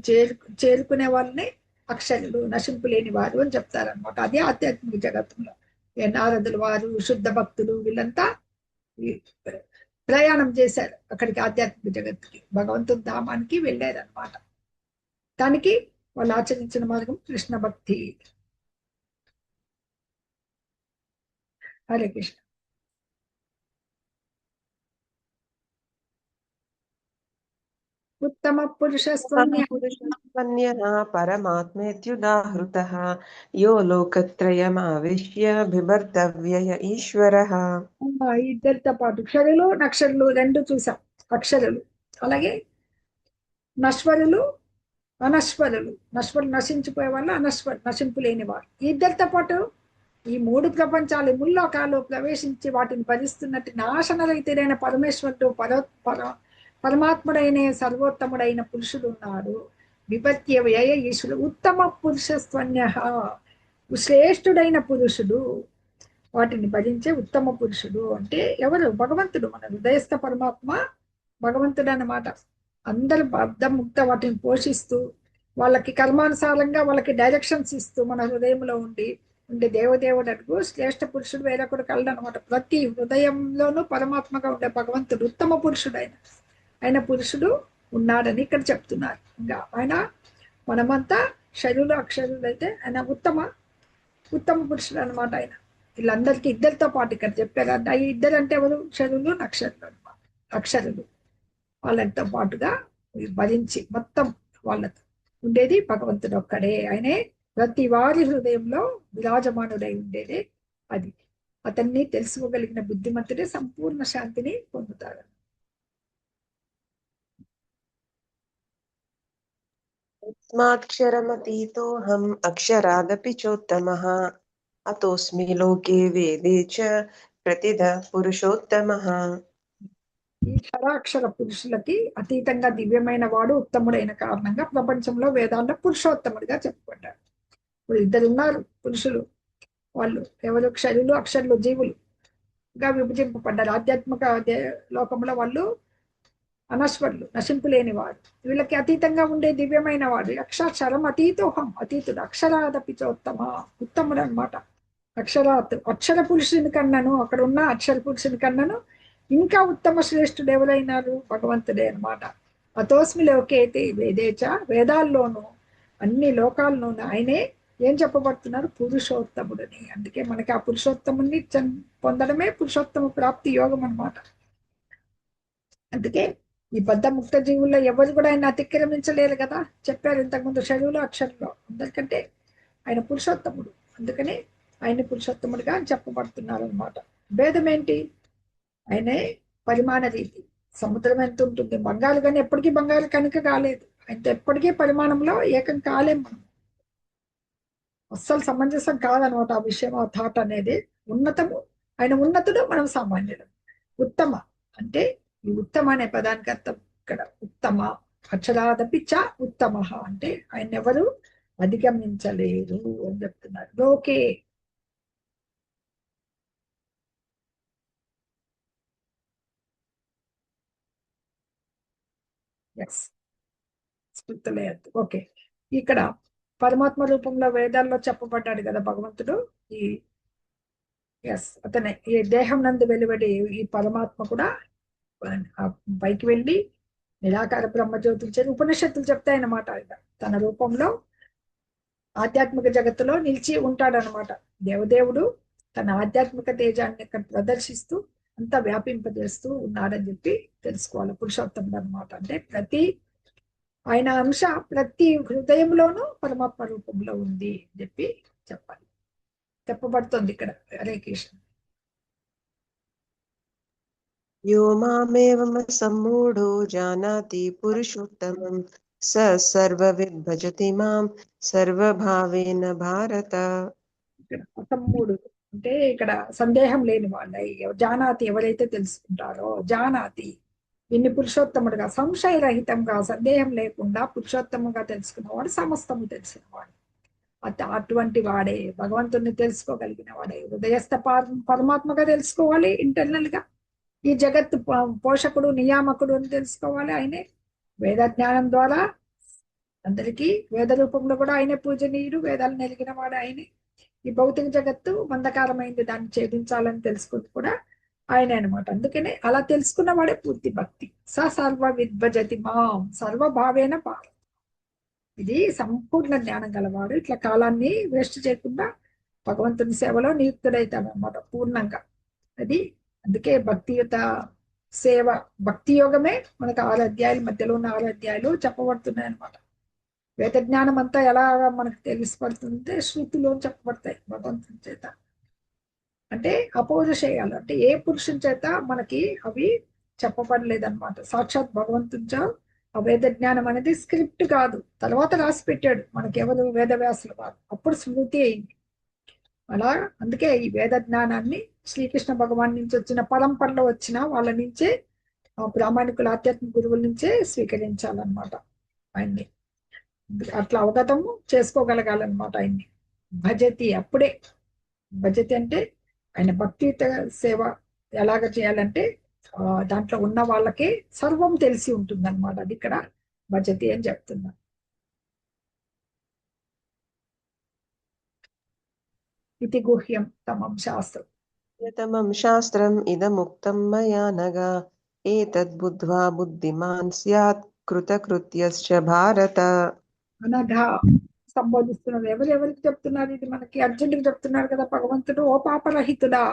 చేరుకునే వాళ్ళని అక్షరులు, నశింపు లేని వారు అని చెప్తారనమాట. అదే ఆధ్యాత్మిక జగత్తులో నారదులు వారు, శుద్ధ భక్తులు వీళ్ళంతా ప్రయాణం చేశారు అక్కడికి, ఆధ్యాత్మిక జగత్తుకి, భగవంతుని ధామానికి వెళ్ళారు అనమాట. దానికి వాళ్ళు ఆచరించిన మార్గం కృష్ణ భక్తి. హరే కృష్ణ. उत्तम पुरुषस्त्वन्यः परमात्मेत्युदाहृतः यो लोकत्रयमाविश्य बिभर्तव्यय ईश्वरः। ఇద్దరితో పాటు క్షరులు నక్షరులు 2 చూసాం. అక్షరులు అలాగే నశ్వరులు అనశ్వరులు. నశ్వరులు నశించిపోయే వాళ్ళు, నశింపు లేని వారు. ఇద్దరితో పాటు ఈ 3 ప్రపంచాలు ముల్లోకాలు ప్రవేశించి వాటిని భరిస్తున్నట్టు నాశనరహితుడైన పరమేశ్వరుడు పరమాత్ముడైన సర్వోత్తముడైన పురుషుడు ఉన్నాడు. విభత్యవ్యయ ఈశ్వరుడు. ఉత్తమ పురుషస్త్వన్యః, శ్రేష్ఠుడైన పురుషుడు, వాటిని భరించే ఉత్తమ పురుషుడు అంటే ఎవరు? భగవంతుడు, మన హృదయస్థ పరమాత్మ భగవంతుడు అన్నమాట. అందరు బద్ధముక్త వాటిని పోషిస్తూ వాళ్ళకి కర్మానుసారంగా వాళ్ళకి డైరెక్షన్స్ ఇస్తూ మన హృదయంలో ఉండే దేవదేవుడు అడుగు శ్రేష్ఠ పురుషుడు వేరొకడు కలడు అనమాట. ప్రతి హృదయంలోనూ పరమాత్మగా ఉండే భగవంతుడు ఉత్తమ పురుషుడు ఆయన పురుషుడు ఉన్నాడని ఇక్కడ చెప్తున్నారు. ఇంకా ఆయన మనమంతా శరీరులు అక్షరులు అయితే ఆయన ఉత్తమ పురుషుడు అనమాట. ఆయన వీళ్ళందరికీ ఇద్దరితో పాటు ఇక్కడ చెప్పారు. ఈ ఇద్దరు అంటే ఎవరు? శరీరులు అక్షరులు అనమాట. అక్షరులు వాళ్ళతో పాటుగా భరించి మొత్తం వాళ్ళతో ఉండేది భగవంతుడు ఒక్కడే. ఆయనే ప్రతి వారి హృదయంలో విరాజమానుడై ఉండేదే. అది అతన్ని తెలుసుకోగలిగిన బుద్ధిమంతుడే సంపూర్ణ శాంతిని పొందుతాడు. తస్మాక్షరమతీతోహం అక్షరాదపి చోత్తమః అతోస్మి లోకే వేదే చ ప్రతిధ పురుషోత్తమః. ఈ క్షరాక్షర పురుషులకి అతీతంగా దివ్యమైన వాడు ఉత్తముడైన కారణంగా ప్రపంచంలో వేదాల్లో పురుషోత్తముడిగా చెప్పబడ్డాడు. ఇప్పుడు ఇద్దరు ఉన్నారు పురుషులు. వాళ్ళు ఎవరు? క్షరులు అక్షరులు జీవులుగా విభజింపబడ్డారు. ఆధ్యాత్మిక లోకంలో వాళ్ళు అనశ్వరులు, నశింపు లేని వాడు. వీళ్ళకి అతీతంగా ఉండే దివ్యమైన వాడు అక్షరం అతీతోహం, అతీతుడు. అక్షరాదపి చోత్తమ, ఉత్తముడు అనమాట. అక్షర పురుషుని కన్నాను, అక్కడ ఉన్న అక్షర పురుషుని కన్నాను ఇంకా ఉత్తమ శ్రేష్ఠుడు ఎవరైనారు? భగవంతుడే అనమాట. అతోస్మి లోకేతి వేదేచ, వేదాల్లోనూ అన్ని లోకాల్లోనూ ఆయనే ఏం చెప్పబడుతున్నారు? పురుషోత్తముడని. అందుకే మనకి ఆ పురుషోత్తముని పొందడమే పురుషోత్తమ ప్రాప్తి యోగం అనమాట. అందుకే ఈ బద్ధ ముక్త జీవుల్లో ఎవరు కూడా ఆయన అతిక్రమించలేరు కదా. చెప్పారు ఇంతకుముందు శరీరంలో అక్షరంలో. అందరికంటే ఆయన పురుషోత్తముడు. అందుకని ఆయన పురుషోత్తముడిగా చెప్పబడుతున్నారు అనమాట. భేదం ఏంటి? ఆయనే పరిమాణ రీతి. సముద్రం ఎంత ఉంటుంది? బంగారు కానీ ఎప్పటికీ బంగారు కనుక కాలేదు. ఆయన ఎప్పటికీ పరిమాణంలో ఏకం కాలేం మనం. అస్సలు సమంజసం కాదనమాట ఆ విషయం, ఆ థాట్ అనేది. ఉన్నతము, ఆయన ఉన్నతుడు, మనం సామాన్యుడు. ఉత్తమ అంటే ఈ ఉత్తమ అనే పదానికి అర్థం ఇక్కడ ఉత్తమ. అక్షరాదపి చ ఉత్తమ అంటే ఆయన ఎవరు అధిగమించలేరు అని చెప్తున్నారు. లోకే ఎస్ స్మృతులేదు. ఓకే, ఇక్కడ పరమాత్మ రూపంలో వేదాల్లో చెప్పబడ్డాడు కదా భగవంతుడు. ఈ అతనే ఈ దేహం నందు వెలువడి ఈ పరమాత్మ కూడా పైకి వెళ్ళి నిరాకార బ్రహ్మజ్యోతులు చేసి ఉపనిషత్తులు చెప్తాయన్నమాట. తన రూపంలో ఆధ్యాత్మిక జగత్తులో నిలిచి ఉంటాడనమాట. దేవదేవుడు తన ఆధ్యాత్మిక తేజాన్ని ఇక్కడ ప్రదర్శిస్తూ అంతా వ్యాపింపజేస్తూ ఉన్నాడని చెప్పి తెలుసుకోవాలి. పురుషోత్తముడు అనమాట. అంటే ప్రతి ఆయన అంశ ప్రతి హృదయంలోనూ పరమాత్మ రూపంలో ఉంది అని చెప్పి చెప్పబడుతుంది ఇక్కడ. హరే కృష్ణ. యో మామేవం సమ్మూఢో జానాతి పురుషోత్తమం స సర్వవిద్ భజతి మాం సర్వభావేన భారత. ఇక్కడ అసమ్మూఢుడు అంటే ఇక్కడ సందేహం లేని వాళ్ళ జానాతి ఎవరైతే తెలుసుకుంటారో, జానాతి ఇన్ని పురుషోత్తముడుగా సంశయరహితంగా సందేహం లేకుండా పురుషోత్తముగా తెలుసుకున్నవాడు సమస్తము తెలిసినవాడు. అటువంటి వాడే భగవంతుడిని తెలుసుకోగలిగిన వాడే. హృదయస్థ పరమాత్మగా తెలుసుకోవాలి ఇంటర్నల్ గా. ఈ జగత్తు పోషకుడు నియామకుడు అని తెలుసుకోవాలి. ఆయనే వేద జ్ఞానం ద్వారా అందరికీ వేద రూపంలో కూడా ఆయనే పూజనీయుడు. వేదాలు నెలిగిన వాడు ఆయనే. ఈ భౌతిక జగత్తు మందకారమైంది, దాన్ని ఛేదించాలని తెలుసుకుంది కూడా ఆయన అనమాట. అందుకనే అలా తెలుసుకున్న వాడే పూర్తి భక్తి. సర్వ విద్భజతి మాం సర్వభావేన భారత. ఇది సంపూర్ణ జ్ఞానం గలవాడు. ఇట్లా కాలాన్ని వేస్ట్ చేయకుండా భగవంతుని సేవలో నియుక్తుడైతాడు అనమాట పూర్ణంగా. అది అందుకే భక్తియుత సేవ, భక్తి యోగమే మనకు 6 అధ్యాయులు, మధ్యలో ఉన్న 6 అధ్యాయులు చెప్పబడుతున్నాయి అనమాట. వేద జ్ఞానం అంతా ఎలా మనకు తెలిసిపడుతుందంటే శృతిలో చెప్పబడతాయి భగవంతుని చేత. అంటే అపౌరుషేయాలు అంటే ఏ పురుషుని చేత మనకి అవి చెప్పబడలేదన్నమాట. సాక్షాత్ భగవంతునితో ఆ వేద జ్ఞానం అనేది స్క్రిప్ట్ కాదు, తర్వాత రాసి పెట్టాడు మనకి. ఎవరు? వేదవ్యాసుల వారు. అప్పుడు స్మృతి అయింది అలా. అందుకే ఈ వేద జ్ఞానాన్ని శ్రీకృష్ణ భగవాన్ నుంచి వచ్చిన పరంపరలో వచ్చిన వాళ్ళ నుంచే, ప్రామాణికుల ఆధ్యాత్మిక గురువుల నుంచే స్వీకరించాలన్నమాట ఆయన్ని. అట్లా అవగతము చేసుకోగలగాలన్నమాట ఆయన్ని. భజతి అప్పుడే. భజతి అంటే ఆయన భక్తియుత సేవ ఎలాగ చేయాలంటే దాంట్లో ఉన్న వాళ్ళకే సర్వం తెలిసి ఉంటుంది అనమాట. అది ఇక్కడ భజతి అని చెప్తున్నా. ఇది గుహ్యం తమం శాస్త్రం. यतमं शास्त्रम् इदमुक्तं मया नघ एतद्बुद्ध्वा बुद्धिमान् स्यात् कृतकृत्यश्च भारत। అనగా సంబోధిస్తున్నారు. ఎవరెవరికి చెప్తున్నారు? ఇది మనకి అర్జునుడికి చెప్తున్నారు కదా భగవంతుడు. ఓ పాపరహితుడా,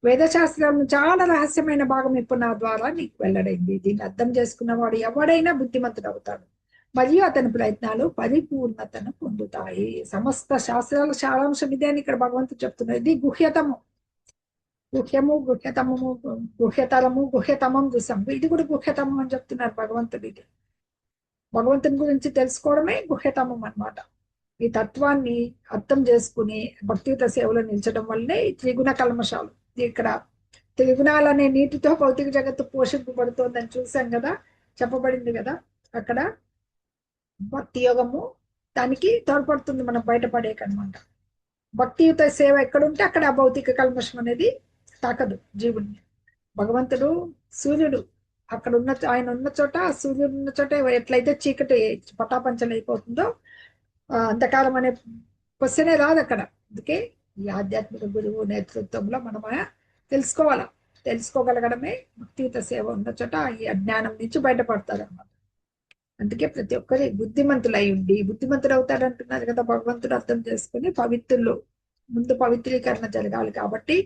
వేదశాస్త్రంలో చాలా రహస్యమైన భాగం ఇప్పుడు నా ద్వారా నీకు వెల్లడైంది. దీన్ని అర్థం చేసుకున్నవాడు ఎవడైనా బుద్ధిమంతుడు అవుతాడు, మరియు అతని ప్రయత్నాలు పరిపూర్ణతను పొందుతాయి. సమస్త శాస్త్రాల సారాంశం ఇదే అని ఇక్కడ భగవంతుడు చెప్తున్నారు. ఇది గుహ్యతము, గుహ్యము, గుహ్యతమము, గుహ్యతరము, గుహ్యతమం చూసాం. ఇది కూడా గుహ్యతమం అని చెప్తున్నారు భగవంతుడు. ఇది భగవంతుని గురించి తెలుసుకోవడమే గుహ్యతమం అన్నమాట. ఈ తత్వాన్ని అర్థం చేసుకుని భక్తియుత సేవలో నిలిచడం వల్లనే ఈ త్రిగుణ కల్మషాలు. ఇక్కడ త్రిగుణాలనే నీటితో భౌతిక జగత్తు పోషింపబడుతోందని చూసాం కదా, చెప్పబడింది కదా. అక్కడ భక్తి యోగము దానికి తోడ్పడుతుంది మనం బయటపడేకనమాట. భక్తియుత సేవ ఎక్కడుంటే అక్కడ ఆ భౌతిక కల్మషం అనేది తాకదు జీవుడిని. భగవంతుడు సూర్యుడు, అక్కడ ఉన్న ఆయన ఉన్న చోట, సూర్యుడు ఉన్న చోట ఎట్లయితే చీకటి పటాపంచలు అయిపోతుందో అంధకారం అనే క్వశ్చనే రాదు అక్కడ. అందుకే ఈ ఆధ్యాత్మిక గురువు నేతృత్వంలో మనం తెలుసుకోవాలా. తెలుసుకోగలగడమే భక్తియుత సేవ ఉన్న చోట ఈ అజ్ఞానం నుంచి బయటపడతారు అన్నమాట. అందుకే ప్రతి ఒక్కరి బుద్ధిమంతులు అయి ఉండి, బుద్ధిమంతులు అవుతాడు అంటున్నారు కదా భగవంతుడు. అర్థం చేసుకుని పవిత్రులు, ముందు పవిత్రీకరణ జరగాలి కాబట్టి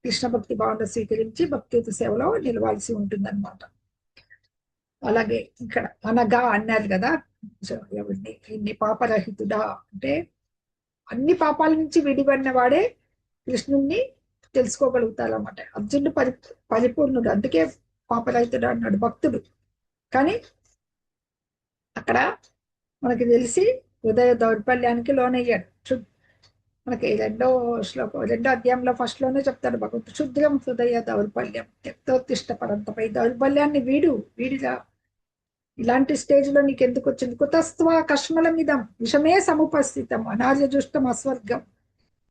కృష్ణ భక్తి భావన స్వీకరించి భక్తియుత సేవలో నిలవాల్సి ఉంటుందన్నమాట. అలాగే ఇక్కడ అనగా అన్నారు కదా ఎవరిని, ఇన్ని పాపరహితుడా అంటే అన్ని పాపాల నుంచి విడిపడిన వాడే కృష్ణుణ్ణి తెలుసుకోగలుగుతారు అన్నమాట. అర్జునుడు పరిపూర్ణుడు, అందుకే పాపరహితుడు అన్నాడు భక్తుడు. కానీ అక్కడ మనకి తెలిసి హృదయ దౌర్బల్యానికి లోనయ్యాడు. మనకి రెండో అధ్యాయంలో ఫస్ట్ లోనే చెప్తాడు భగవంతుడు, క్షుద్రం హృదయ దౌర్బల్యం త్యక్తోత్తిష్ట పరంతపై. దౌర్బల్యాన్ని వీడిగా ఇలాంటి స్టేజ్ లో నీకు ఎందుకు వచ్చింది? కుతస్త్వ కష్మలమిదం విషమే సముపస్థితం అనార్యజుష్టం అస్వర్గం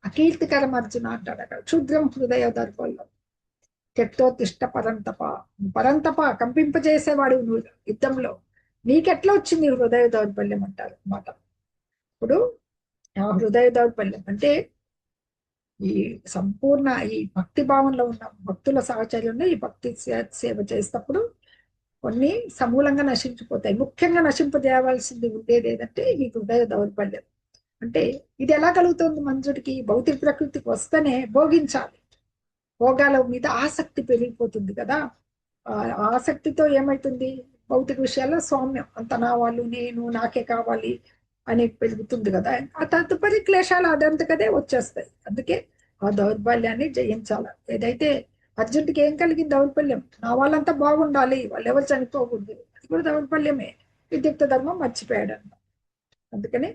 అకీర్తికరం అర్జున అంటాడు అక్కడ. క్షుద్రం హృదయ దౌర్బల్యం త్యక్తోత్తిష్ట పరంతప. పరంతప కంపింపజేసేవాడు నువ్వు యుద్ధంలో, నీకెట్లా వచ్చింది హృదయ దౌర్బల్యం అంటారు అన్నమాట. ఇప్పుడు ఆ హృదయ దౌర్బల్యం అంటే ఈ సంపూర్ణ ఈ భక్తి భావంలో ఉన్న భక్తుల సాహచర్యంలో ఈ భక్తి సేవ చేసేటప్పుడు కొన్ని సమూలంగా నశించిపోతాయి. ముఖ్యంగా నశింపజేయవలసింది ఉండేది ఏదంటే ఈ హృదయ దౌర్బల్యం. అంటే ఇది ఎలా కలుగుతుంది మనుషుడికి? భౌతిక ప్రకృతికి వస్తేనే భోగించాలి, భోగాల మీద ఆసక్తి పెరిగిపోతుంది కదా. ఆ ఆసక్తితో ఏమైతుంది? భౌతిక విషయాల్లో సౌమ్యం, అంత నా వాళ్ళు, నేను, నాకే కావాలి అని పెరుగుతుంది కదా. ఆ తదుపరి క్లేశాలు అదంతకదే వచ్చేస్తాయి. అందుకే ఆ దౌర్బల్యాన్ని జయించాలి. ఏదైతే అర్జునుడికి ఏం కలిగింది? దౌర్బల్యం. నా వాళ్ళంతా బాగుండాలి, వాళ్ళు ఎవరు చనిపోకూడదు, అది కూడా దౌర్బల్యమే. విద్యుక్త ధర్మం మర్చిపోయాడు అన్నమాట. అందుకని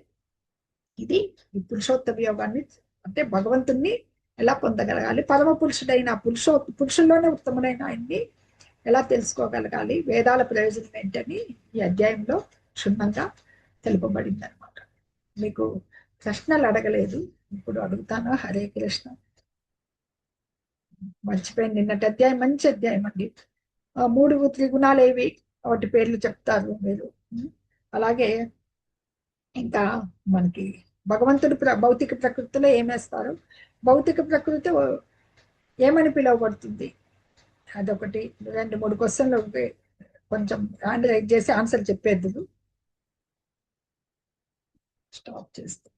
ఇది ఈ పురుషోత్తమ యోగాన్ని అంటే భగవంతుణ్ణి ఎలా పొందగలగాలి, పరమ పురుషుడైన పురుషుల్లోనే ఉత్తముడైన ఆయన్ని ఎలా తెలుసుకోగలగాలి, వేదాల ప్రయోజనం ఏంటని ఈ అధ్యాయంలో క్షుణ్ణంగా తెలుపబడింది అనమాట. మీకు ప్రశ్నలు అడగలేదు, ఇప్పుడు అడుగుతాను. హరే కృష్ణ. మర్చిపోయింది, నిన్నటి అధ్యాయం మంచి అధ్యాయం అండి. 3 త్రిగుణాలు ఏవి, వాటి పేర్లు చెప్తారు మీరు. అలాగే ఇంకా మనకి భగవంతుడు భౌతిక ప్రకృతిలో ఏమేస్తారు, భౌతిక ప్రకృతి ఏమని పిలువబడుతుంది, అదొకటి. 2-3 క్వశ్చన్లు కొంచెం హ్యాండ్ రైట్ చేసి ఆన్సర్ చెప్పేద్దు. స్టాప్ చేస్తాం.